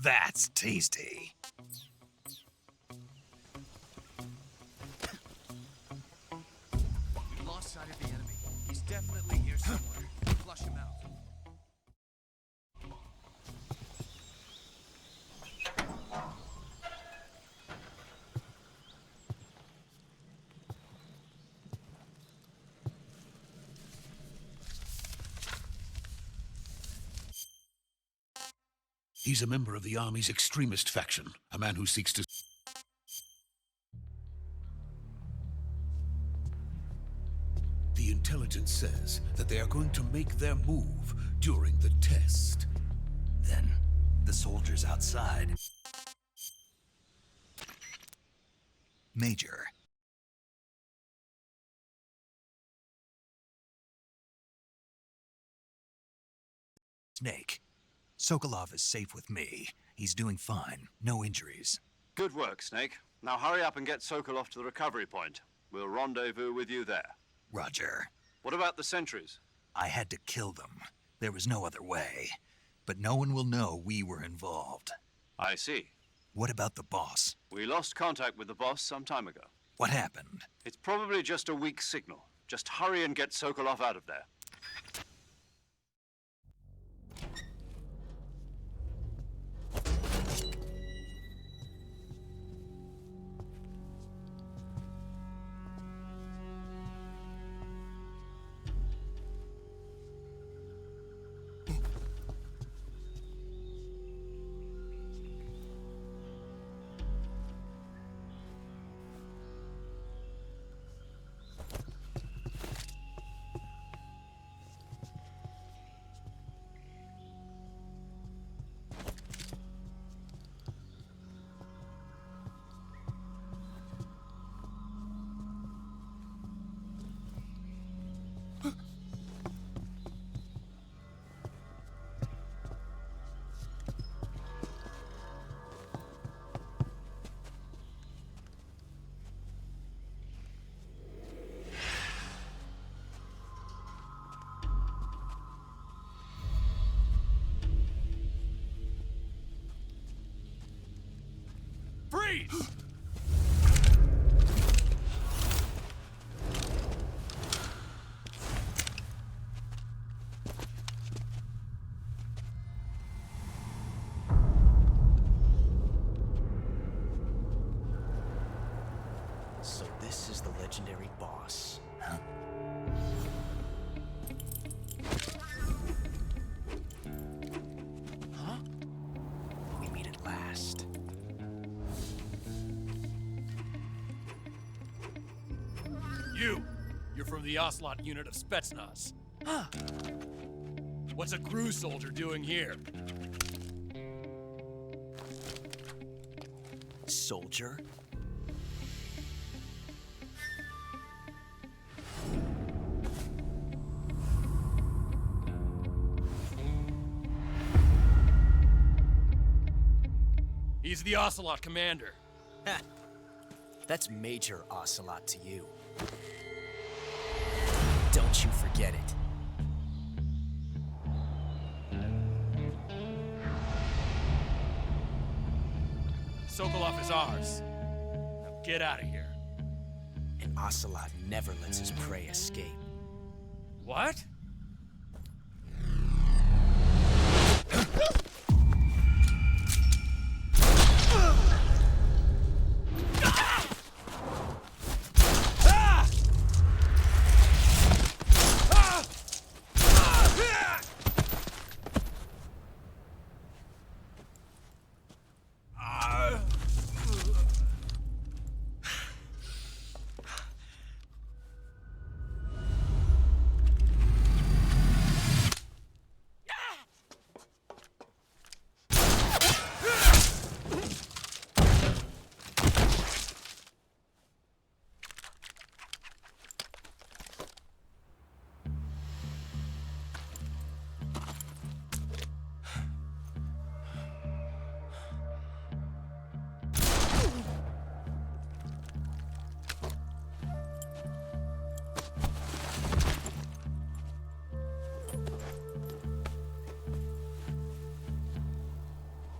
That's tasty. We lost sight of the enemy. He's definitely here somewhere. Flush him out. He's a member of the Army's extremist faction, a man who seeks to... The intelligence says that they are going to make their move during the test. Then, the soldiers outside. Major. Snake. Sokolov is safe with me. He's doing fine. No injuries. Good work, Snake. Now hurry up and get Sokolov to the recovery point. We'll rendezvous with you there. Roger. What about the sentries? I had to kill them. There was no other way. But no one will know we were involved. I see. What about the boss? We lost contact with the boss some time ago. What happened? It's probably just a weak signal. Just hurry and get Sokolov out of there. Please. So this is the legendary boss. Huh? Huh? We meet at last. You're from the Ocelot unit of Spetsnaz. Huh. What's a crew soldier doing here? Soldier? He's the Ocelot commander. Ha! That's Major Ocelot to you. Don't you forget it. Sokolov is ours. Now get out of here. And Ocelot never lets his prey escape. What?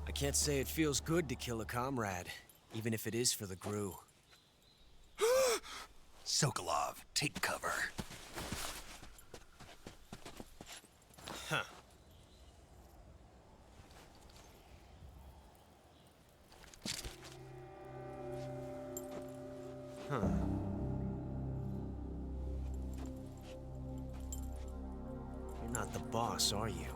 I can't say it feels good to kill a comrade, even if it is for the GRU. Sokolov, take cover. Huh. Huh. You're not the boss, are you?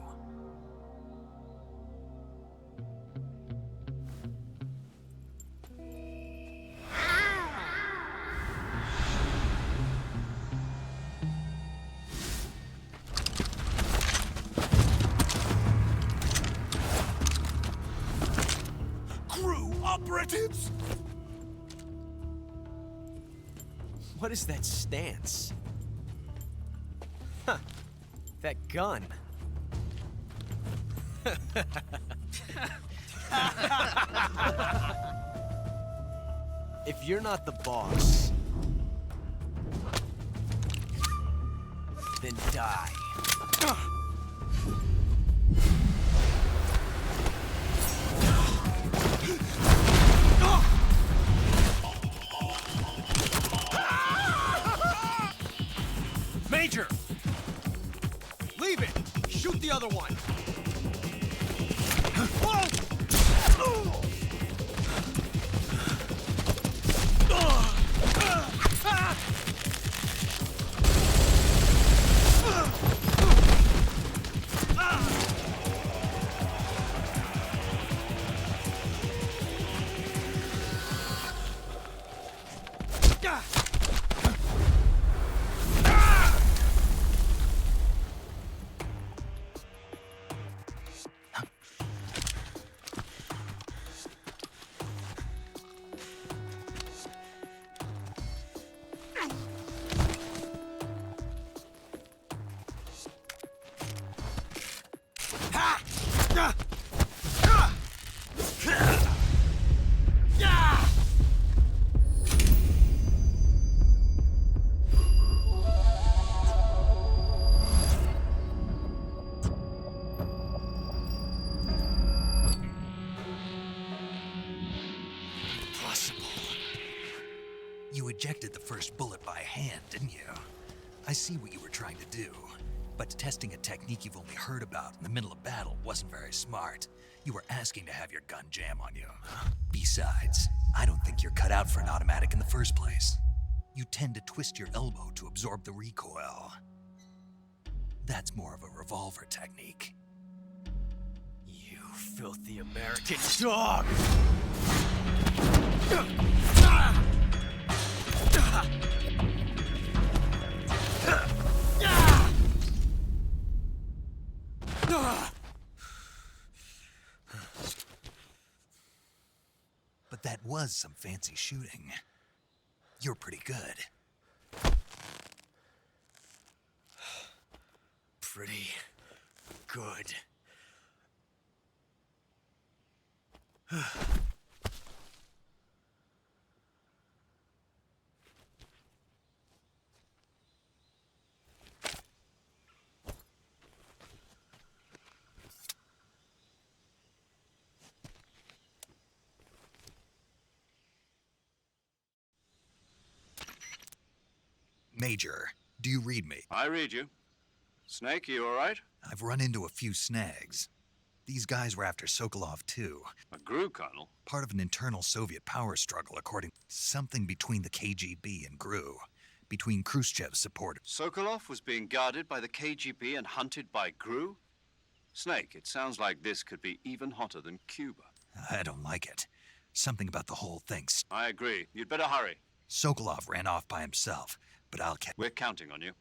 Operatives? What is that stance? Huh. That gun. If you're not the boss, then die. Major! Leave it! Shoot the other one! ejected the first bullet by hand, didn't you? I see what you were trying to do, but testing a technique you've only heard about in the middle of battle wasn't very smart. You were asking to have your gun jam on you. Besides, I don't think you're cut out for an automatic in the first place. You tend to twist your elbow to absorb the recoil. That's more of a revolver technique. You filthy American dog! But that was some fancy shooting. You're pretty good. Pretty good. Major, do you read me? I read you. Snake, you all right? I've run into a few snags. These guys were after Sokolov too. A GRU, Colonel? Part of an internal Soviet power struggle, according something between the KGB and GRU, between Khrushchev's supporters. Sokolov was being guarded by the KGB and hunted by GRU? Snake, it sounds like this could be even hotter than Cuba. I don't like it. Something about the whole thing. I agree. You'd better hurry. Sokolov ran off by himself, but I'll catch. We're counting on you.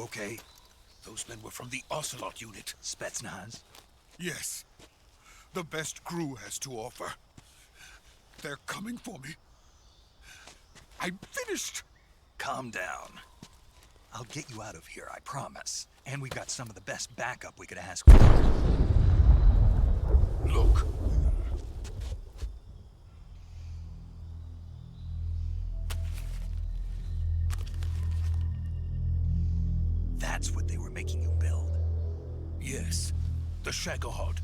okay? Those men were from the Ocelot unit. Spetsnaz? Yes. The best crew has to offer. They're coming for me. I'm finished. Calm down. I'll get you out of here, I promise. And we've got some of the best backup we could ask for. Look. That's what they were making you build? Yes. The Shagohod.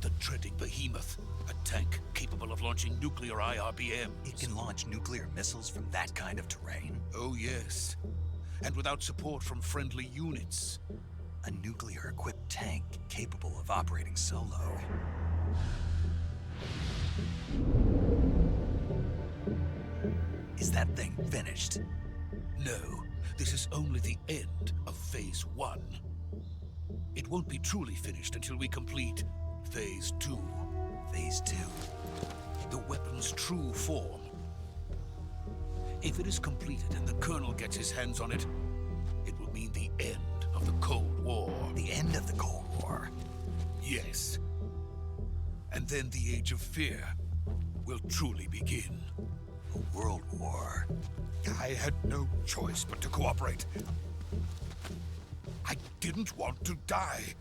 The treading behemoth. A tank capable of launching nuclear IRBMs. It can launch nuclear missiles from that kind of terrain? Oh, yes. And without support from friendly units. A nuclear-equipped tank capable of operating solo. Is that thing finished? No. This is only the end of Phase 1. It won't be truly finished until we complete Phase 2. Phase 2? The weapon's true form. If it is completed and the Colonel gets his hands on it, it will mean the end of the Cold War. The end of the Cold War? Yes. And then the Age of Fear will truly begin. A world war? I had no choice but to cooperate. I didn't want to die.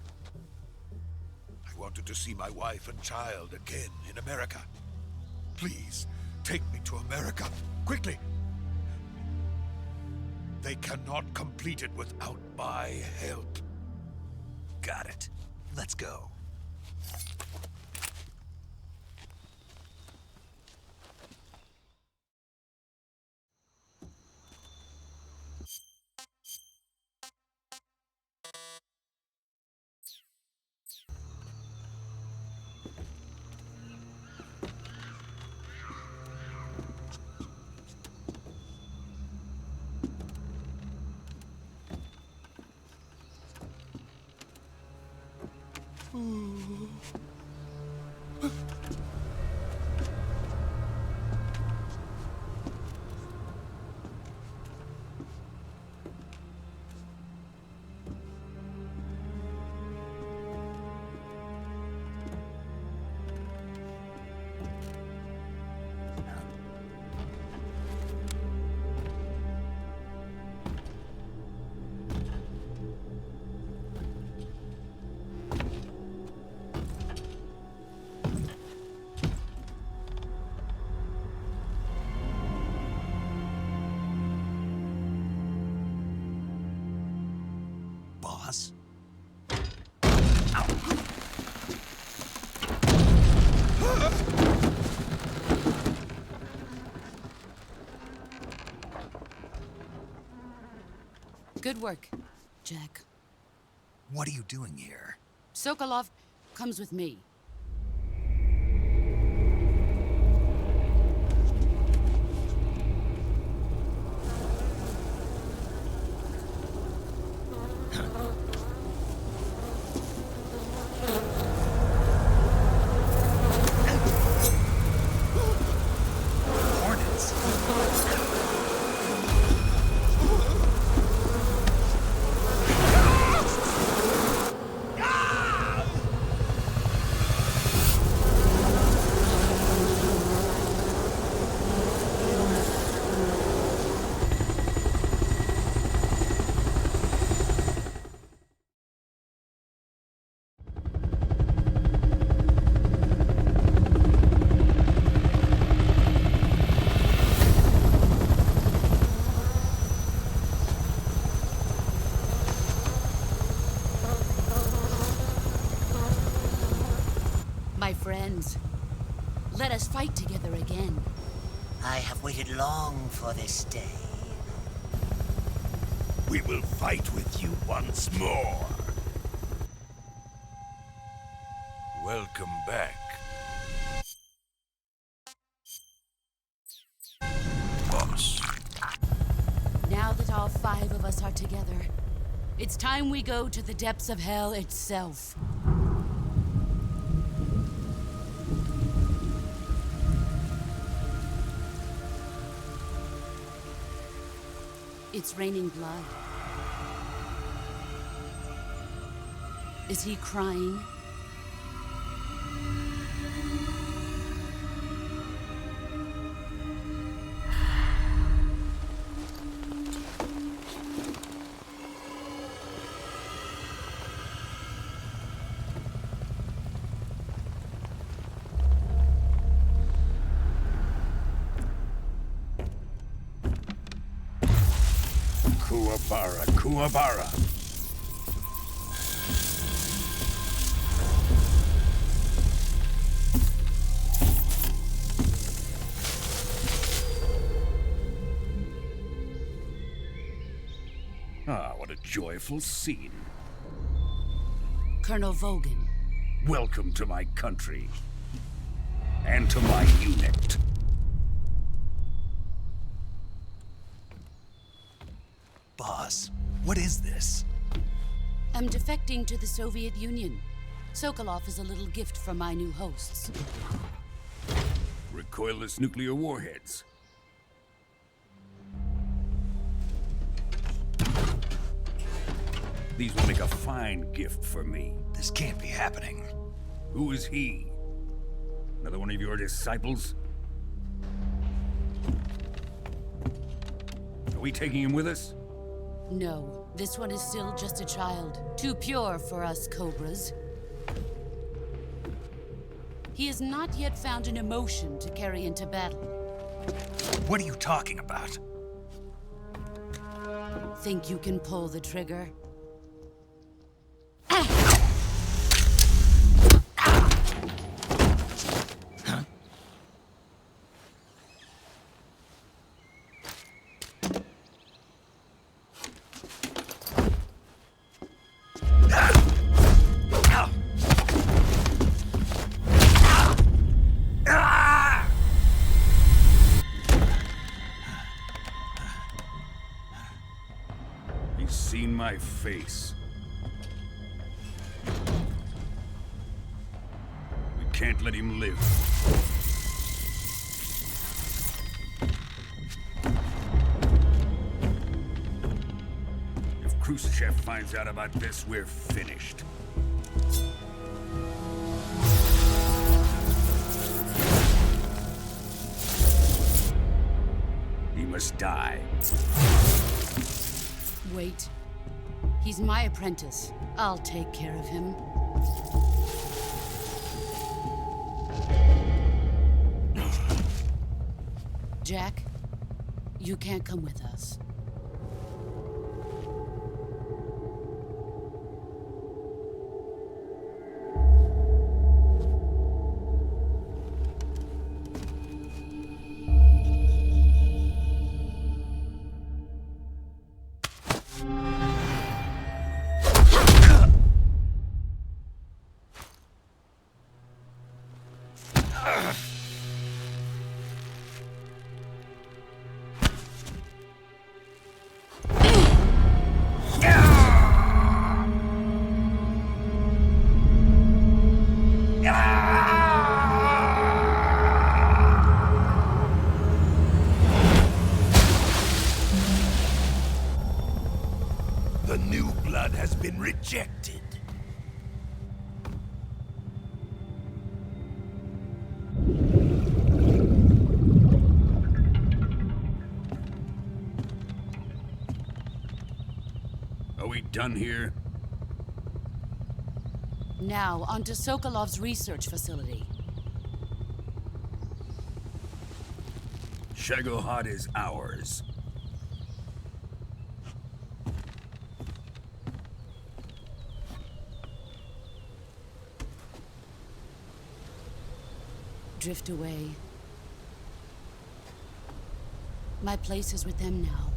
I wanted to see my wife and child again in America. Please, take me to America, quickly. They cannot complete it without my help. Got it. Let's go. Boss? Good work, Jack. What are you doing here? Sokolov comes with me. My friends, let us fight together again. I have waited long for this day. We will fight with you once more. Welcome back. Boss. Now that all 5 of us are together, it's time we go to the depths of hell itself. It's raining blood. Is he crying? Kuwabara, Kuwabara. Ah, what a joyful scene. Colonel Vogan. Welcome to my country. And to my unit. Boss, what is this? I'm defecting to the Soviet Union. Sokolov is a little gift from my new hosts. Recoilless nuclear warheads. These will make a fine gift for me. This can't be happening. Who is he? Another one of your disciples? Are we taking him with us? No, this one is still just a child. Too pure for us Cobras. He has not yet found an emotion to carry into battle. What are you talking about? Think you can pull the trigger? He's seen my face. We can't let him live. If Khrushchev finds out about this, we're finished. He must die. Wait. He's my apprentice. I'll take care of him. Jack, you can't come with us. The new blood has been rejected. Are we done here? Now, onto Sokolov's research facility. Shagohod is ours. Drift away. My place is with them now.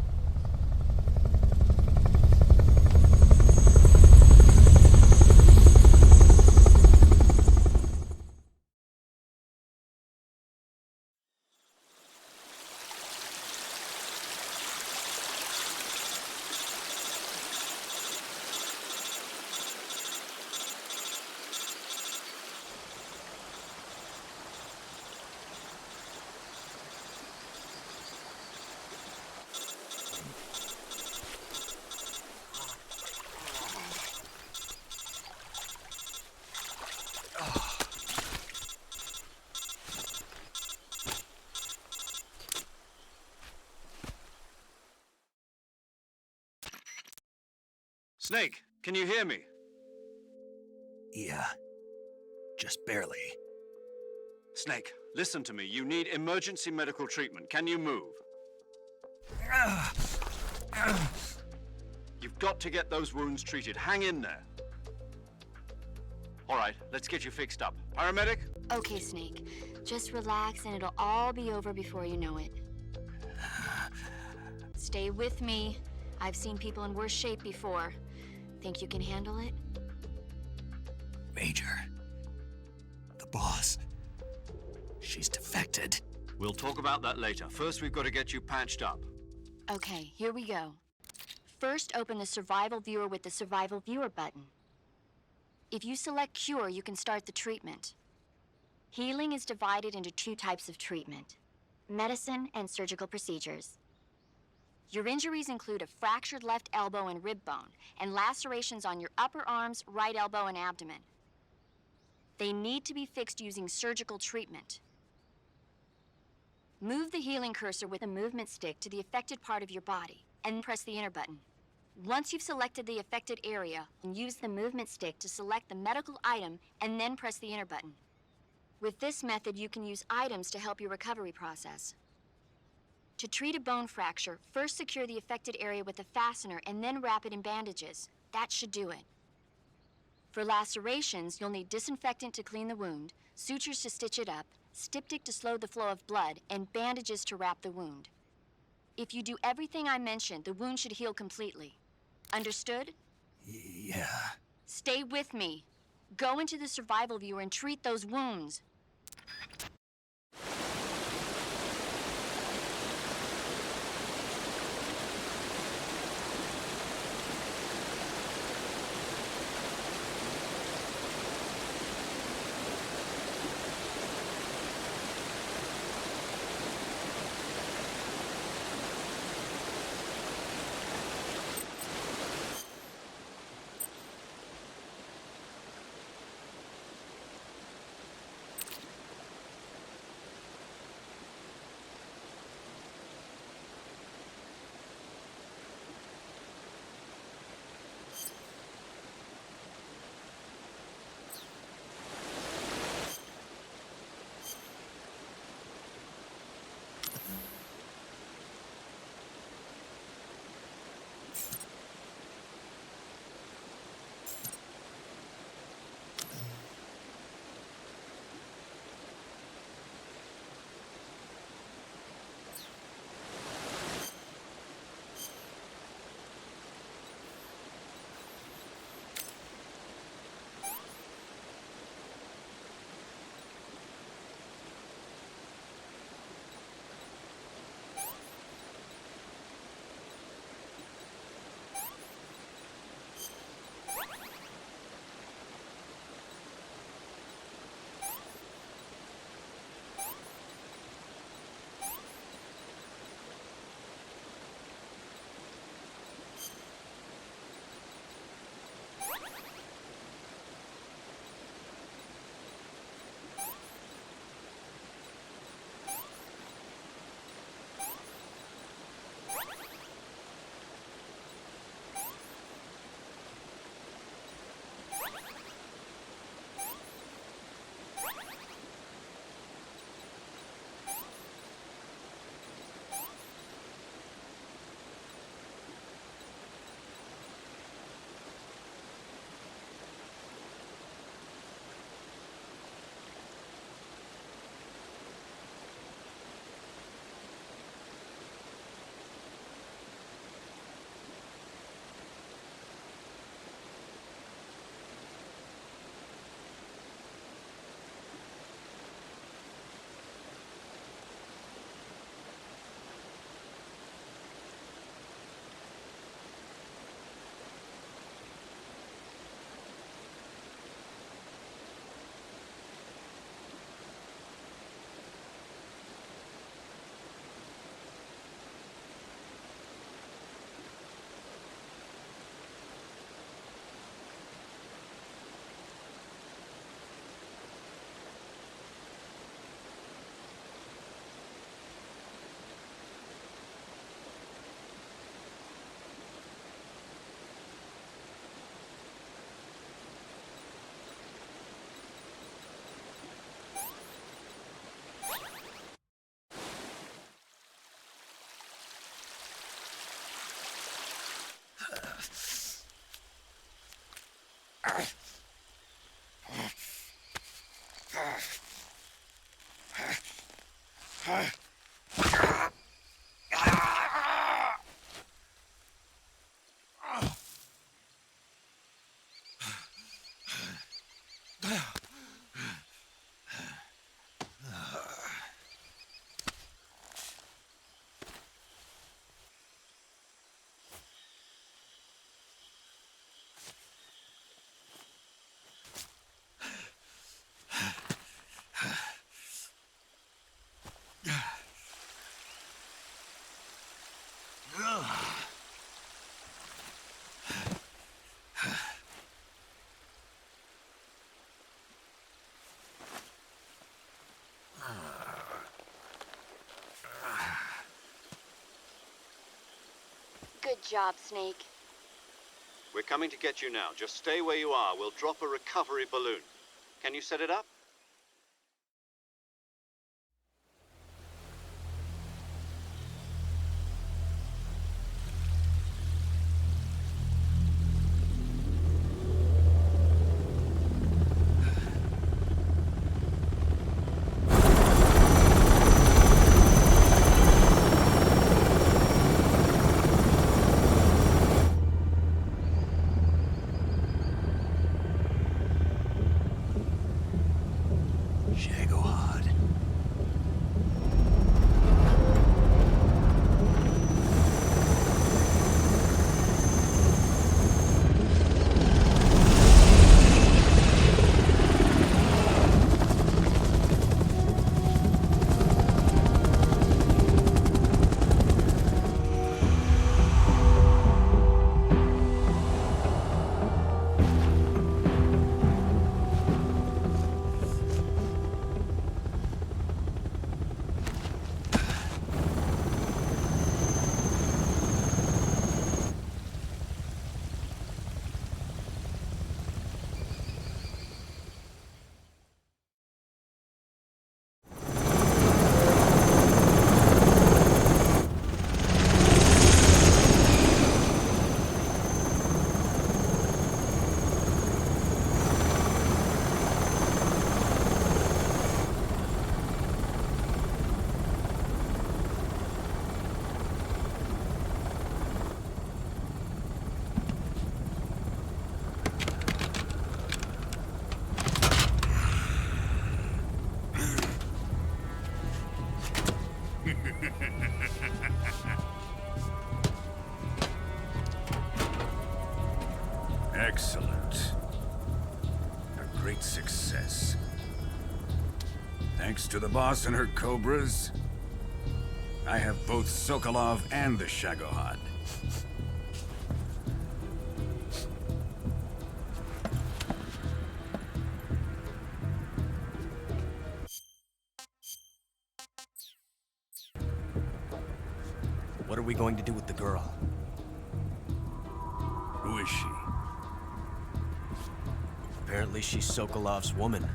Snake, can you hear me? Yeah. Just barely. Snake, listen to me. You need emergency medical treatment. Can you move? You've got to get those wounds treated. Hang in there. All right, let's get you fixed up. Paramedic? Okay, Snake. Just relax and it'll all be over before you know it. Stay with me. I've seen people in worse shape before. Think you can handle it? Major. The boss. She's defected. We'll talk about that later. First, we've got to get you patched up. Okay, here we go. First, open the survival viewer with the survival viewer button. If you select cure, you can start the treatment. Healing is divided into 2 types of treatment: medicine and surgical procedures. Your injuries include a fractured left elbow and rib bone, and lacerations on your upper arms, right elbow, and abdomen. They need to be fixed using surgical treatment. Move the healing cursor with a movement stick to the affected part of your body, and press the enter button. Once you've selected the affected area, use the movement stick to select the medical item, and then press the enter button. With this method, you can use items to help your recovery process. To treat a bone fracture, first secure the affected area with a fastener and then wrap it in bandages. That should do it. For lacerations, you'll need disinfectant to clean the wound, sutures to stitch it up, styptic to slow the flow of blood, and bandages to wrap the wound. If you do everything I mentioned, the wound should heal completely. Understood? Yeah. Stay with me. Go into the survival viewer and treat those wounds. Good job, Snake. We're coming to get you now. Just stay where you are. We'll drop a recovery balloon. Can you set it up? Excellent. A great success. Thanks to the boss and her cobras, I have both Sokolov and the Shagohod. What are we going to do with the girl? Who is she? Apparently she's Sokolov's woman.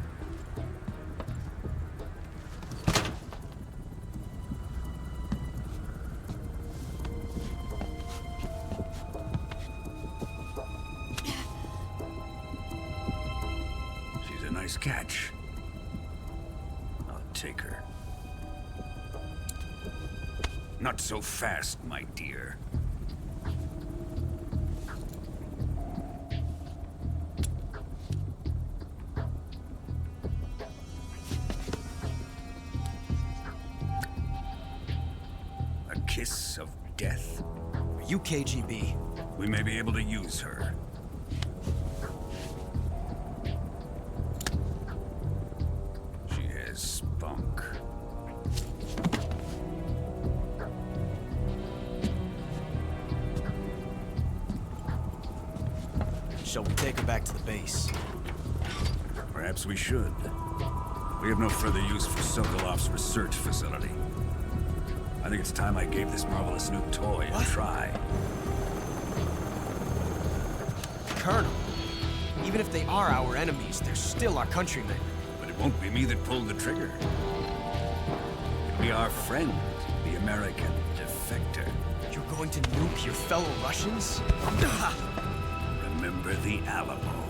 She's a nice catch. I'll take her. Not so fast, my dear. A kiss of death? Are you KGB? We may be able to use her. She has spunk. Shall we take her back to the base? Perhaps we should. We have no further use for Sokolov's research facility. I think it's time I gave this marvelous new toy a try. Colonel, even if they are our enemies, they're still our countrymen. But it won't be me that pulled the trigger. It'll be our friend, the American defector. You're going to nuke your fellow Russians? Remember the Alamo.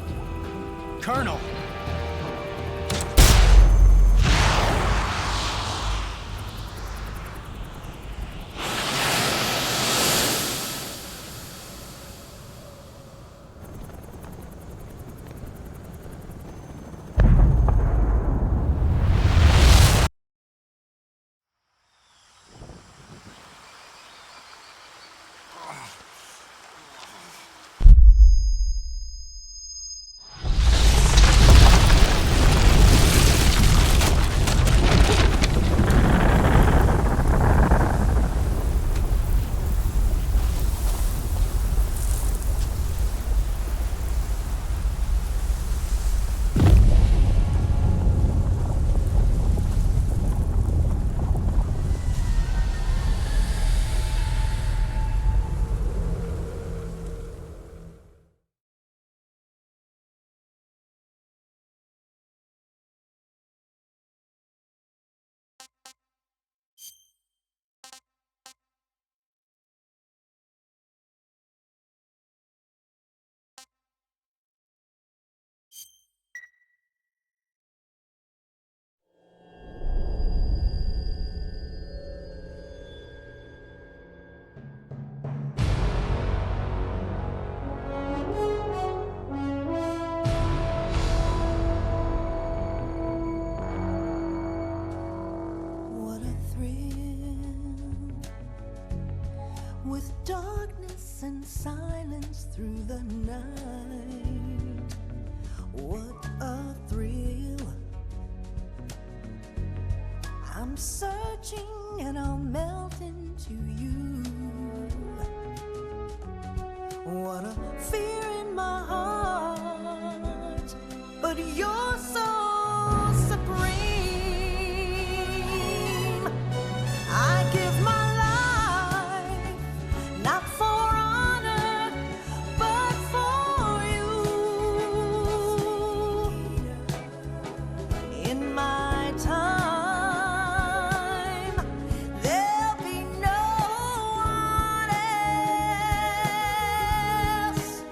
with darkness and silence through the night. What a thrill. I'm searching and I'll melt into you. What a fear in my heart, but you're so supreme. I give my life, not for honor, but for you. In my time, there'll be no one else.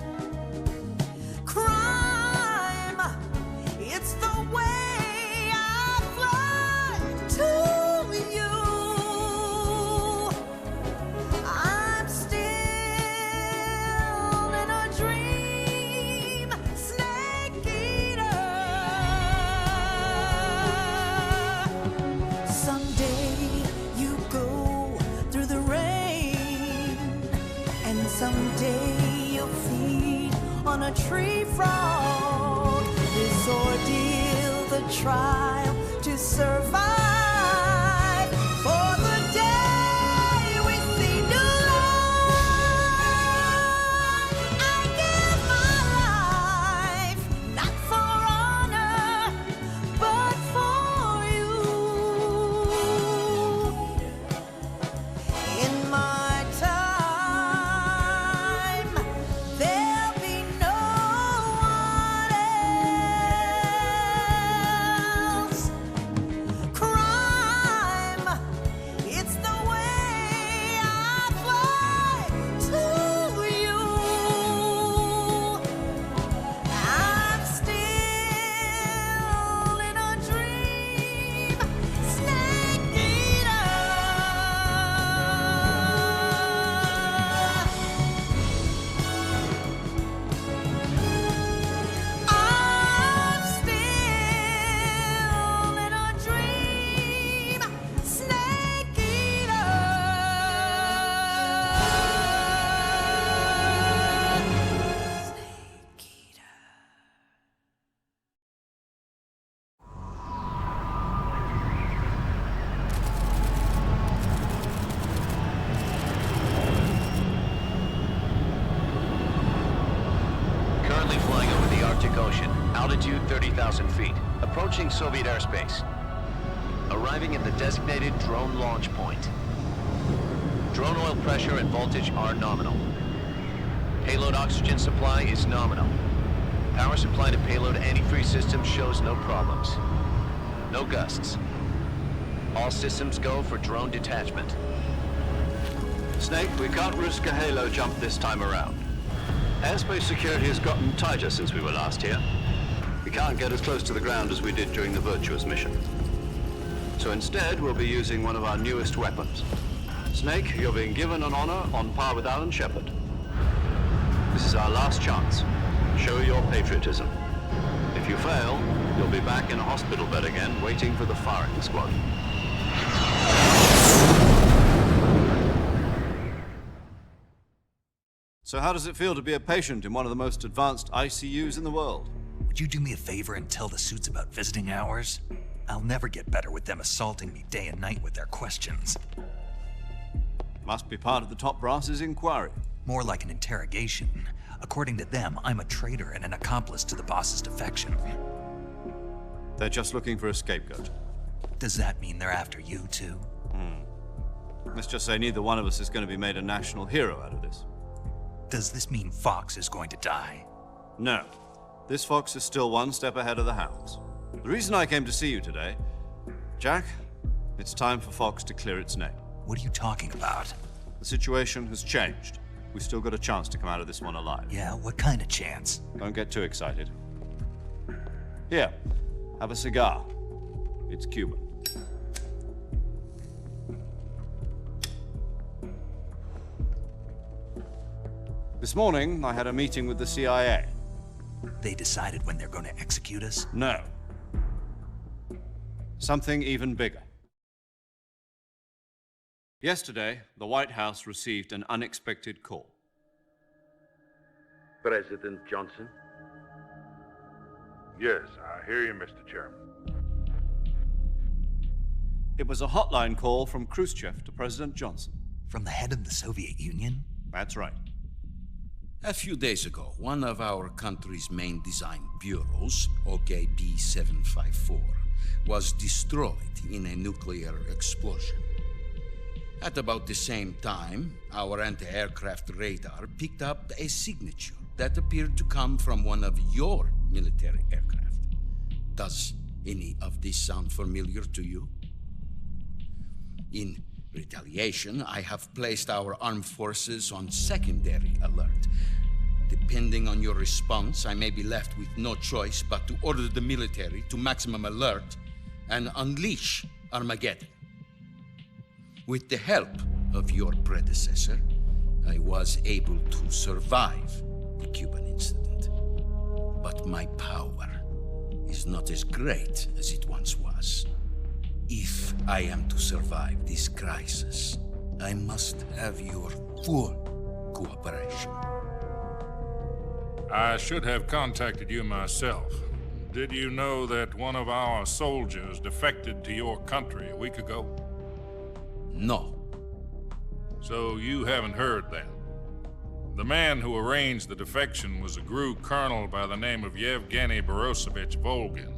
Crime, it's the way I fly to you. I'm still in a dream, snake eater. Someday you go through the rain, and someday you'll feed on a tree frog. This ordeal, the trial to survive, for the day we see new light. I give my life, not for honor, but for you. In my time, there'll be no one else. Crime, it's the way I fly to you. I'm still in a dream, snake eater. I'm still in a dream, snake eater. Snake eater. Currently flying over the Arctic Ocean, altitude 30,000 feet, approaching Soviet airspace. Arriving at the designated drone launch point. Drone oil pressure and voltage are nominal. Payload oxygen supply is nominal. Power supply to payload antifreeze system shows no problems. No gusts. All systems go for drone detachment. Snake, we can't risk a halo jump this time around. Airspace security has gotten tighter since we were last here. We can't get as close to the ground as we did during the Virtuous mission. So instead, we'll be using one of our newest weapons. Snake, you're being given an honor on par with Alan Shepard. This is our last chance. Show your patriotism. If you fail, you'll be back in a hospital bed again, waiting for the firing squad. So how does it feel to be a patient in one of the most advanced ICUs in the world? Would you do me a favor and tell the suits about visiting hours? I'll never get better with them assaulting me day and night with their questions. Must be part of the top brass's inquiry. More like an interrogation. According to them, I'm a traitor and an accomplice to the boss's defection. They're just looking for a scapegoat. Does that mean they're after you too? Let's just say neither one of us is going to be made a national hero out of this. Does this mean Fox is going to die? No. This fox is still one step ahead of the hounds. The reason I came to see you today, Jack, it's time for Fox to clear its name. What are you talking about? The situation has changed. We've still got a chance to come out of this one alive. Yeah, what kind of chance? Don't get too excited. Here, have a cigar. It's Cuban. This morning, I had a meeting with the CIA. They decided when they're going to execute us? No. Something even bigger. Yesterday, the White House received an unexpected call. President Johnson? Yes, I hear you, Mr. Chairman. It was a hotline call from Khrushchev to President Johnson. From the head of the Soviet Union? That's right. A few days ago, one of our country's main design bureaus, OKB 754, was destroyed in a nuclear explosion. At about the same time, our anti-aircraft radar picked up a signature that appeared to come from one of your military aircraft. Does any of this sound familiar to you? In retaliation, I have placed our armed forces on secondary alert. Depending on your response, I may be left with no choice but to order the military to maximum alert and unleash Armageddon. With the help of your predecessor, I was able to survive the Cuban incident. But my power is not as great as it once was. If I am to survive this crisis, I must have your full cooperation. I should have contacted you myself. Did you know that one of our soldiers defected to your country a week ago? No. So you haven't heard then. The man who arranged the defection was a GRU colonel by the name of Yevgeny Borosovich Volgin.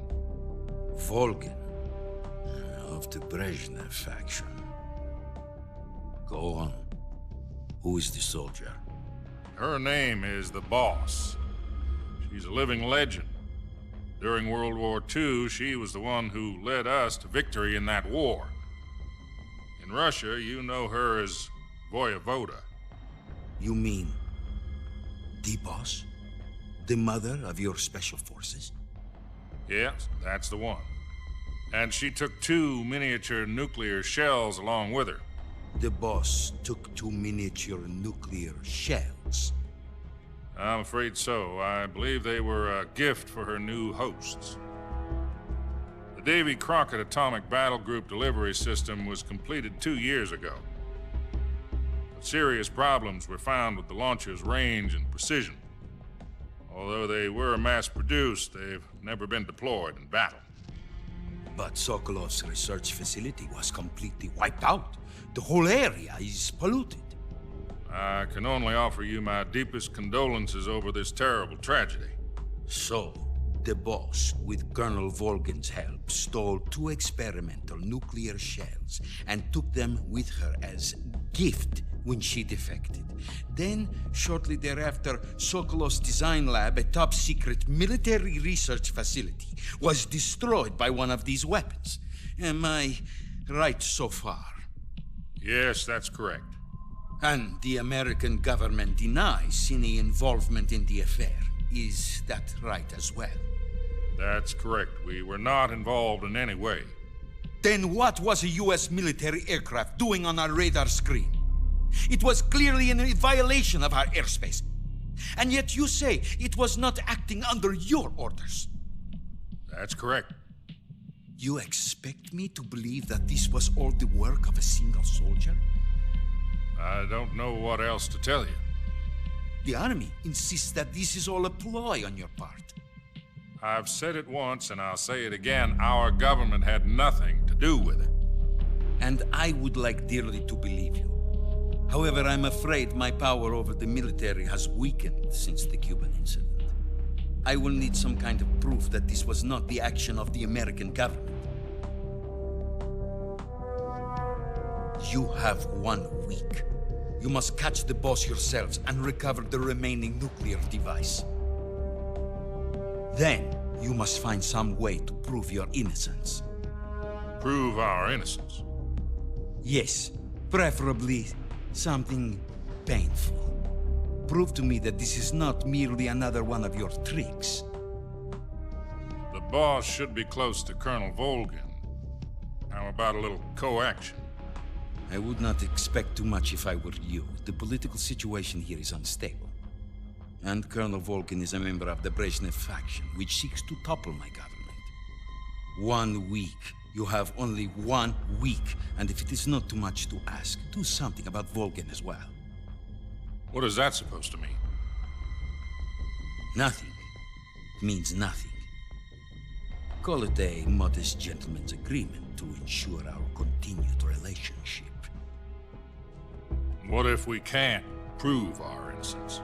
Volgin? Of the Brezhnev faction. Go on. Who is the soldier? Her name is the Boss. She's a living legend. During World War II, she was the one who led us to victory in that war. In Russia, you know her as Voyevoda. You mean the Boss? The mother of your special forces? Yes, that's the one. And she took 2 miniature nuclear shells along with her. The Boss took 2 miniature nuclear shells? I'm afraid so. I believe they were a gift for her new hosts. The Davy Crockett Atomic Battle Group delivery system was completed 2 years ago. But serious problems were found with the launcher's range and precision. Although they were mass-produced, they've never been deployed in battle. But Sokolov's research facility was completely wiped out. The whole area is polluted. I can only offer you my deepest condolences over this terrible tragedy. So, the Boss, with Colonel Volgin's help, stole 2 experimental nuclear shells and took them with her as gift when she defected. Then, shortly thereafter, Sokolov's design lab, a top-secret military research facility, was destroyed by one of these weapons. Am I right so far? Yes, that's correct. And the American government denies any involvement in the affair. Is that right as well? That's correct. We were not involved in any way. Then what was a U.S. military aircraft doing on our radar screen? It was clearly in violation of our airspace. And yet you say it was not acting under your orders. That's correct. You expect me to believe that this was all the work of a single soldier? I don't know what else to tell you. The Army insists that this is all a ploy on your part. I've said it once and I'll say it again. Our government had nothing to do with it. And I would like dearly to believe you. However, I'm afraid my power over the military has weakened since the Cuban incident. I will need some kind of proof that this was not the action of the American government. You have 1 week. You must catch the Boss yourselves and recover the remaining nuclear device. Then, you must find some way to prove your innocence. Prove our innocence? Yes, preferably something painful. Prove to me that this is not merely another one of your tricks. The Boss should be close to Colonel Volgin. How about a little co-action? I would not expect too much if I were you. The political situation here is unstable. And Colonel Volgin is a member of the Brezhnev faction, which seeks to topple my government. 1 week You have only 1 week, and if it is not too much to ask, do something about Volgan as well. What is that supposed to mean? Nothing. It means nothing. Call it a modest gentleman's agreement to ensure our continued relationship. What if we can't prove our innocence?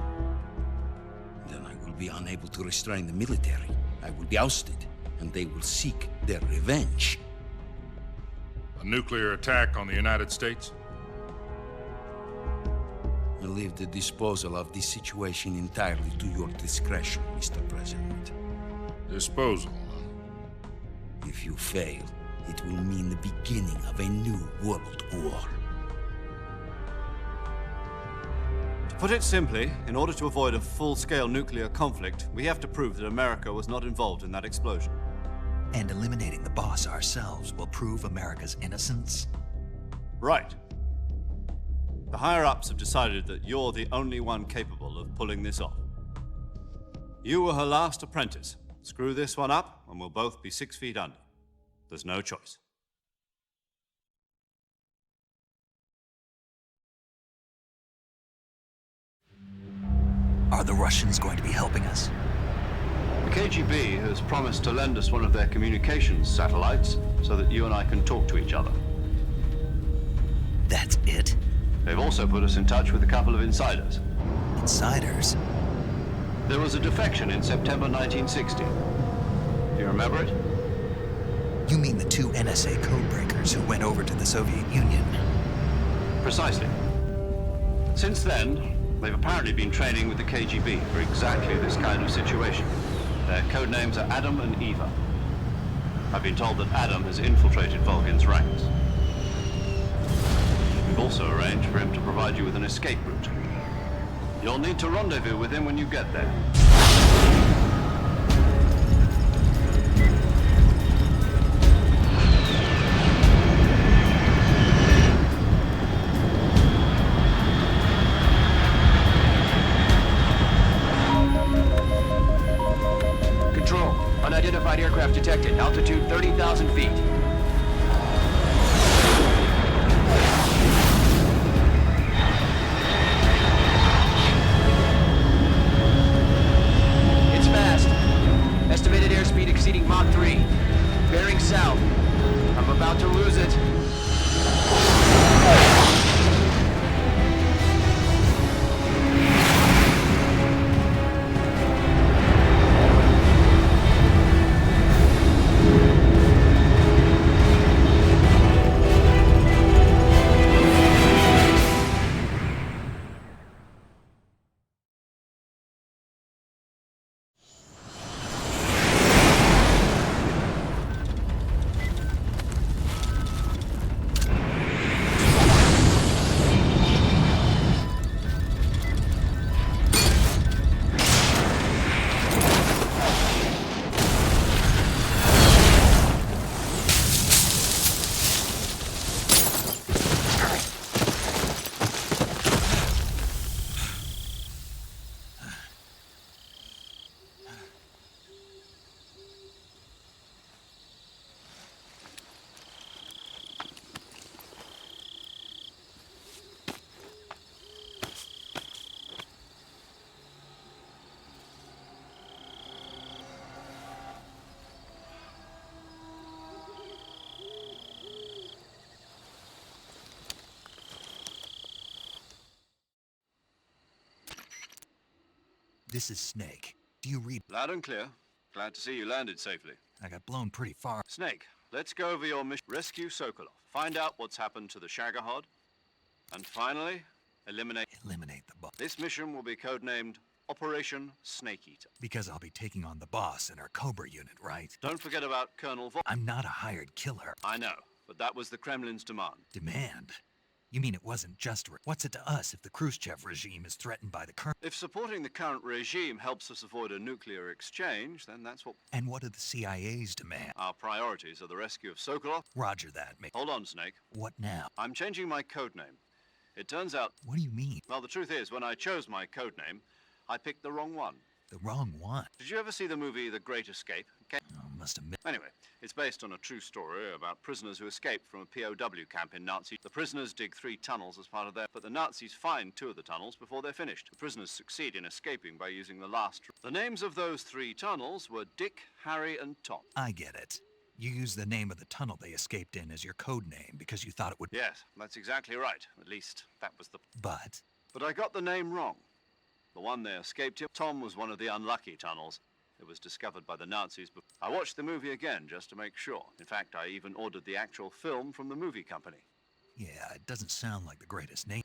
Then I will be unable to restrain the military. I will be ousted, and they will seek their revenge. A nuclear attack on the United States? I leave the disposal of this situation entirely to your discretion, Mr. President. Disposal, huh? If you fail, it will mean the beginning of a new world war. To put it simply, in order to avoid a full-scale nuclear conflict, we have to prove that America was not involved in that explosion. And eliminating the boss ourselves will prove America's innocence? Right. The higher-ups have decided that you're the only one capable of pulling this off. You were her last apprentice. Screw this one up, and we'll both be 6 feet under. There's no choice. Are the Russians going to be helping us? The KGB has promised to lend us one of their communications satellites so that you and I can talk to each other. That's it? They've also put us in touch with a couple of insiders. Insiders? There was a defection in September 1960. Do you remember it? You mean the 2 NSA codebreakers who went over to the Soviet Union? Precisely. Since then, they've apparently been training with the KGB for exactly this kind of situation. Their code names are Adam and Eva. I've been told that Adam has infiltrated Volgan's ranks. We've also arranged for him to provide you with an escape route. You'll need to rendezvous with him when you get there. Control, unidentified aircraft detected. Altitude 30,000 feet. It's fast. Estimated airspeed exceeding Mach 3. Bearing south. I'm about to lose it. This is Snake. Do you read? Loud and clear. Glad to see you landed safely. I got blown pretty far. Snake, let's go over your mission. Rescue Sokolov. Find out what's happened to the Shagohod. And finally, eliminate the boss. This mission will be codenamed Operation Snake Eater. Because I'll be taking on the boss in our Cobra unit, right? Don't forget about Colonel I'm not a hired killer. I know, but that was the Kremlin's demand. Demand? You mean it wasn't just... What's it to us if the Khrushchev regime is threatened by the current... If supporting the current regime helps us avoid a nuclear exchange, then that's what... And what do the CIA's demand? Our priorities are the rescue of Sokolov. Roger that, mate. Hold on, Snake. What now? I'm changing my codename. It turns out... What do you mean? Well, the truth is, when I chose my codename, I picked the wrong one. The wrong one? Did you ever see the movie The Great Escape? Okay. Oh, must have Anyway, it's based on a true story about prisoners who escaped from a POW camp in Nazi. The prisoners dig 3 tunnels as part of their... But the Nazis find 2 of the tunnels before they're finished. The prisoners succeed in escaping by using the last... The names of those 3 tunnels were Dick, Harry, and Tom. I get it. You used the name of the tunnel they escaped in as your code name because you thought it would... Yes, that's exactly right. At least, that was the... But? But I got the name wrong. The one they escaped in, Tom, was one of the unlucky tunnels. It was discovered by the Nazis. But I watched the movie again just to make sure. In fact, I even ordered the actual film from the movie company. Yeah, it doesn't sound like the greatest name.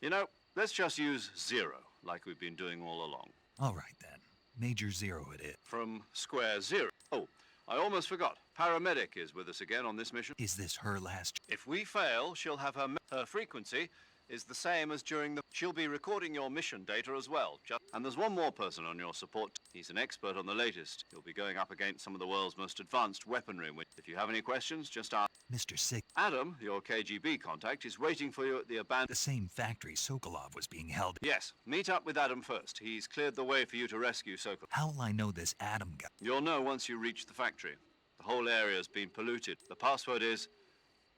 You know, let's just use 0, like we've been doing all along. All right, then. Major 0 it is. From Square 0. Oh, I almost forgot. Paramedic is with us again on this mission. Is this her last... If we fail, she'll have her frequency is the same as during the... She'll be recording your mission data as well. And there's one more person on your support. He's an expert on the latest. He'll be going up against some of the world's most advanced weaponry. If you have any questions, just ask. Mr. Sick. Adam, your KGB contact, is waiting for you at the abandoned... The same factory Sokolov was being held... Yes. Meet up with Adam first. He's cleared the way for you to rescue Sokolov. How will I know this Adam guy? You'll know once you reach the factory. The whole area's been polluted. The password is...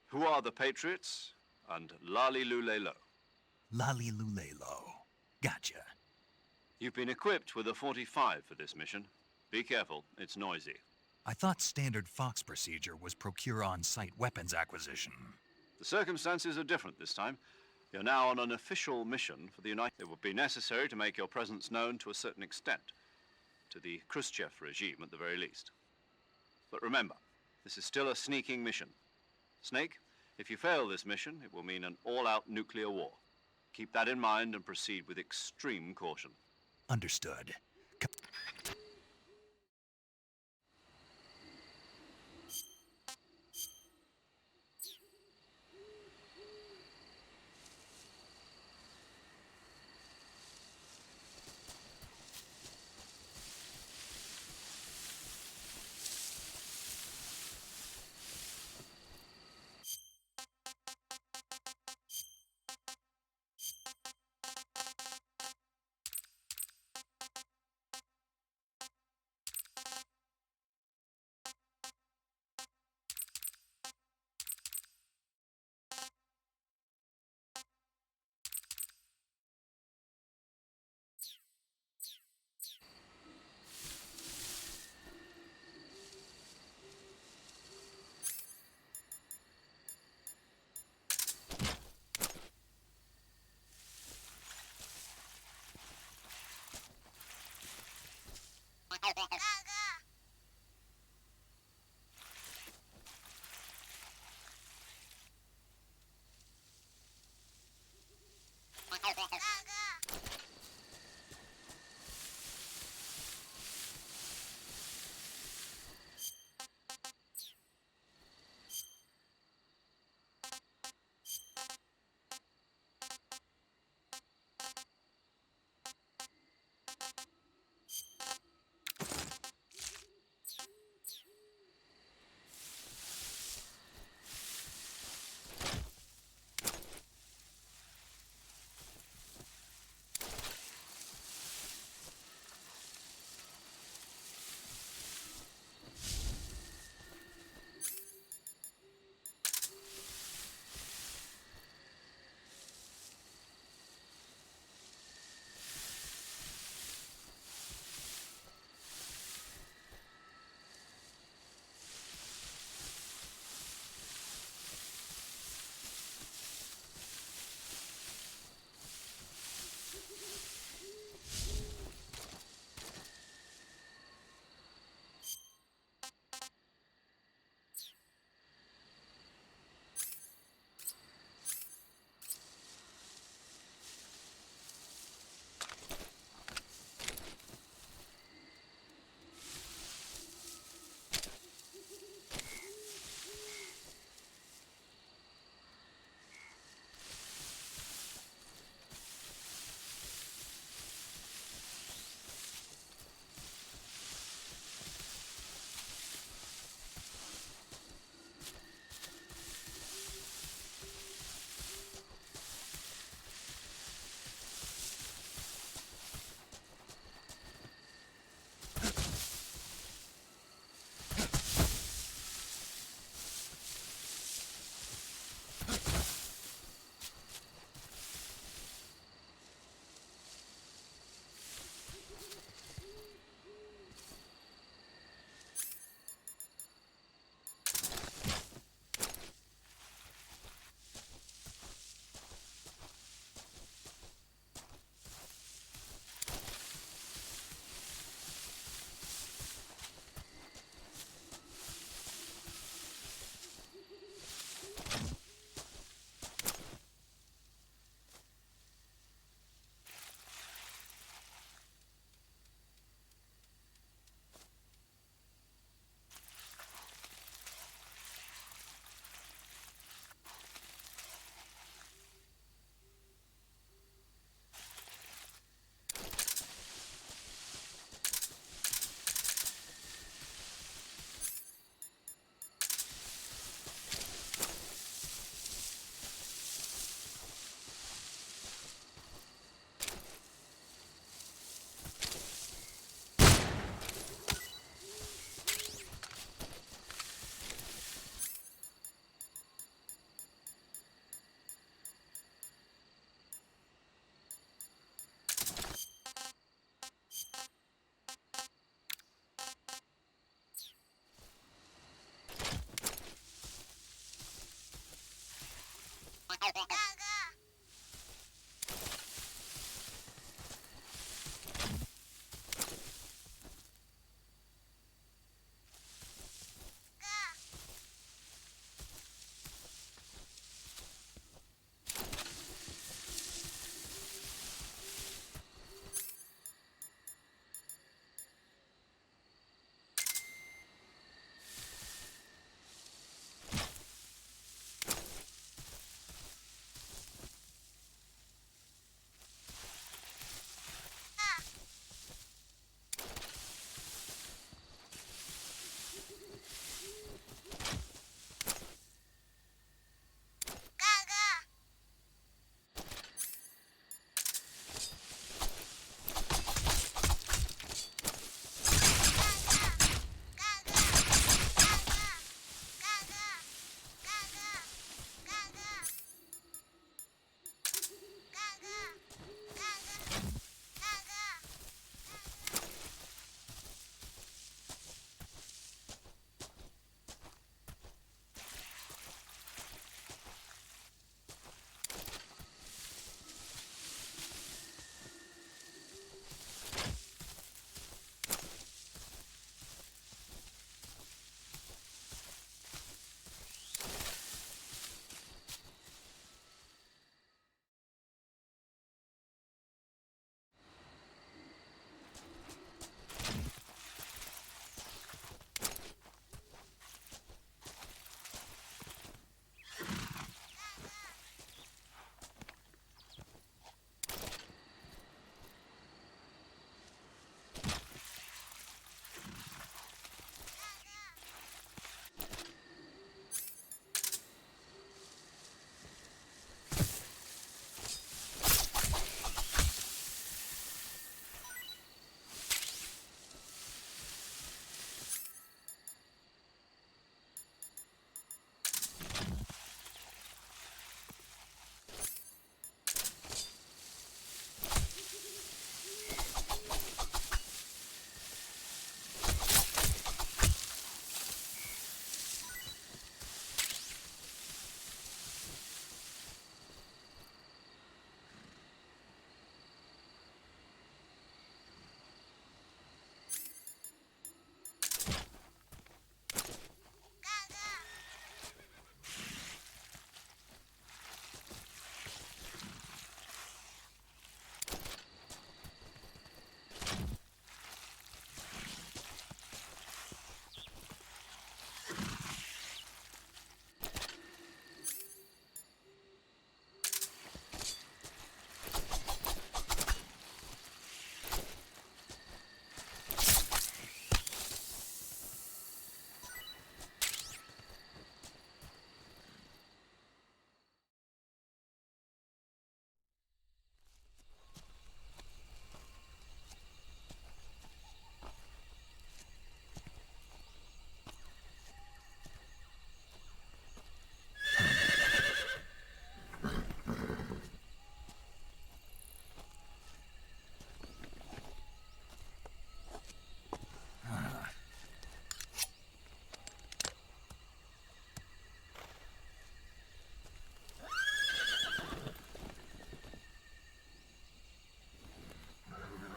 Who are the Patriots? And Lali Lulelo. Lali Lulelo. Gotcha. You've been equipped with a 45 for this mission. Be careful, it's noisy. I thought standard Fox procedure was procure on-site weapons acquisition. The circumstances are different this time. You're now on an official mission for the United... It would be necessary to make your presence known to a certain extent. To the Khrushchev regime, at the very least. But remember, this is still a sneaking mission. Snake, if you fail this mission, it will mean an all-out nuclear war. Keep that in mind and proceed with extreme caution. Understood.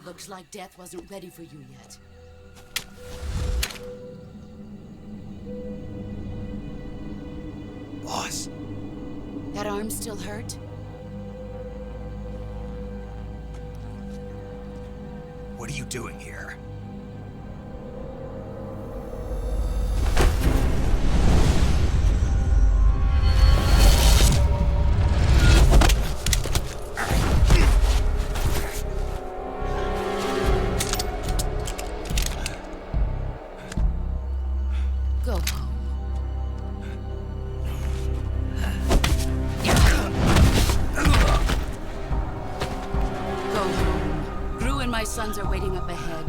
Looks like death wasn't ready for you yet. Boss. That arm still hurt? What are you doing here? Go home. Go home. Gru and my sons are waiting up ahead.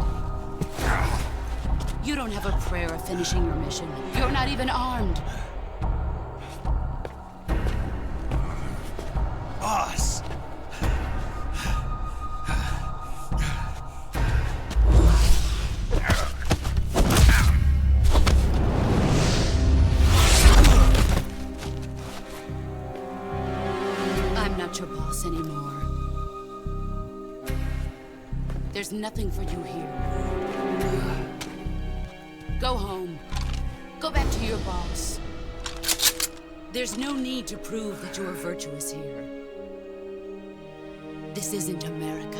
You don't have a prayer of finishing your mission. You're not even armed. Boss! not your boss anymore. There's nothing for you here. Go home. Go back to your boss. There's no need to prove that you are virtuous here. This isn't America.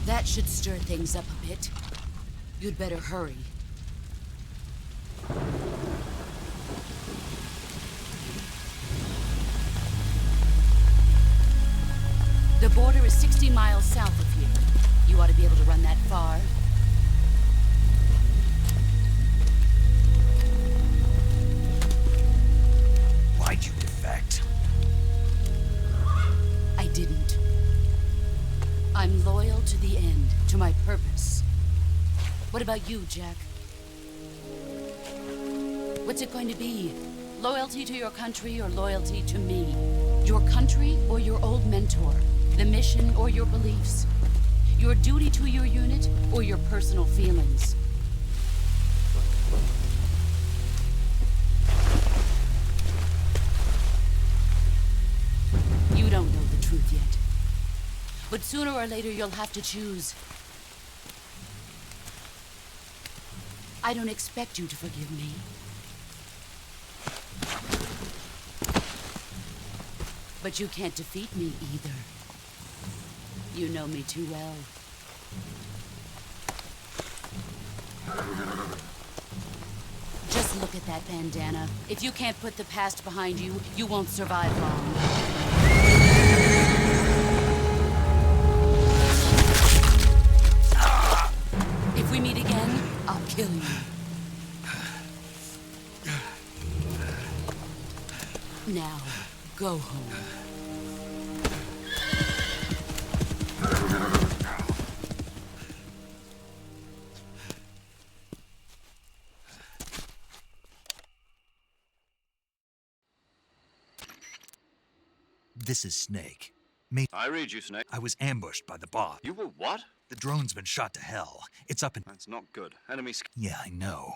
That should stir things up a bit. You'd better hurry. The border is 60 miles south of here. You ought to be able to run that far. Why'd you defect? I didn't. I'm loyal to the end, to my purpose. What about you, Jack? What's it going to be? Loyalty to your country or loyalty to me? Your country or your old mentor? The mission or your beliefs? Your duty to your unit or your personal feelings? You don't know the truth yet. But sooner or later you'll have to choose. I don't expect you to forgive me. But you can't defeat me either. You know me too well. Just look at that bandana. If you can't put the past behind you, you won't survive long. If we meet again, I'll kill you. Now, go home. This is Snake. I read you, Snake. I was ambushed by the boss. You were what? The drone's been shot to hell. It's up in... That's not good. Enemy... Yeah, I know.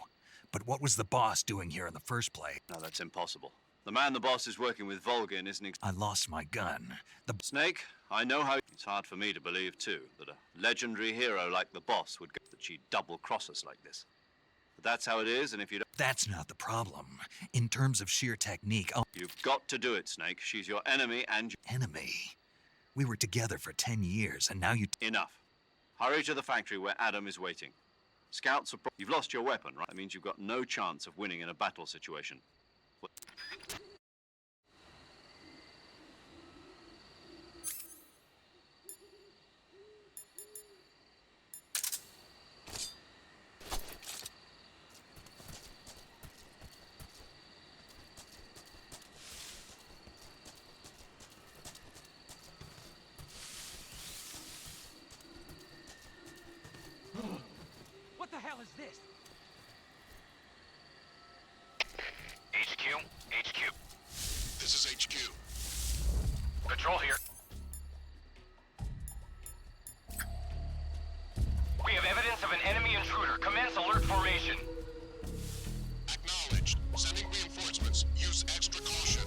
But what was the boss doing here in the first place? No, that's impossible. The man the boss is working with Volgin isn't... I lost my gun. Snake, I know how... It's hard for me to believe, too, that a legendary hero like the boss would go... that she'd double-cross us like this. But that's how it is, and if you don't... That's not the problem. In terms of sheer technique, You've got to do it, Snake. She's your enemy and... Enemy? We were together for 10 years, and now you... Enough. Hurry to the factory where Adam is waiting. Scouts are... You've lost your weapon, right? That means you've got no chance of winning in a battle situation. What the hell is this? HQ? HQ. This is HQ. Patrol here. We have evidence of an enemy intruder. Commence alert formation. Acknowledged. Sending reinforcements. Use extra caution.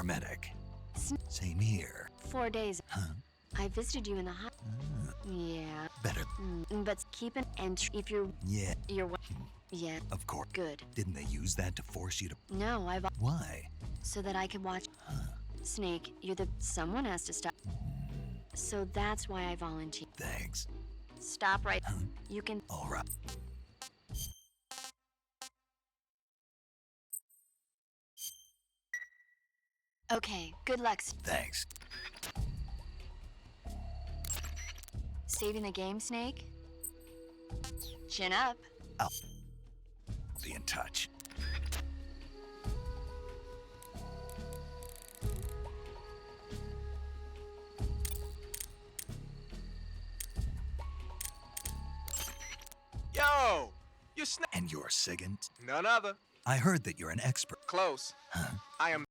paramedic. Same here. 4 days. Huh? I visited you in the Yeah. Better. But keep an entry if you're... Yeah. Yeah. Of course. Good. Didn't they use that to force you to... No, I've... Why? So that I could watch... Snake, you're the... Someone has to stop. So that's why I volunteered. Thanks. Stop right... You can... All right. Okay, good luck. Thanks. Saving the game, Snake? Chin up. I'll be in touch. Yo! You And you're SIGINT? None other. I heard that you're an expert. Close. Huh? I am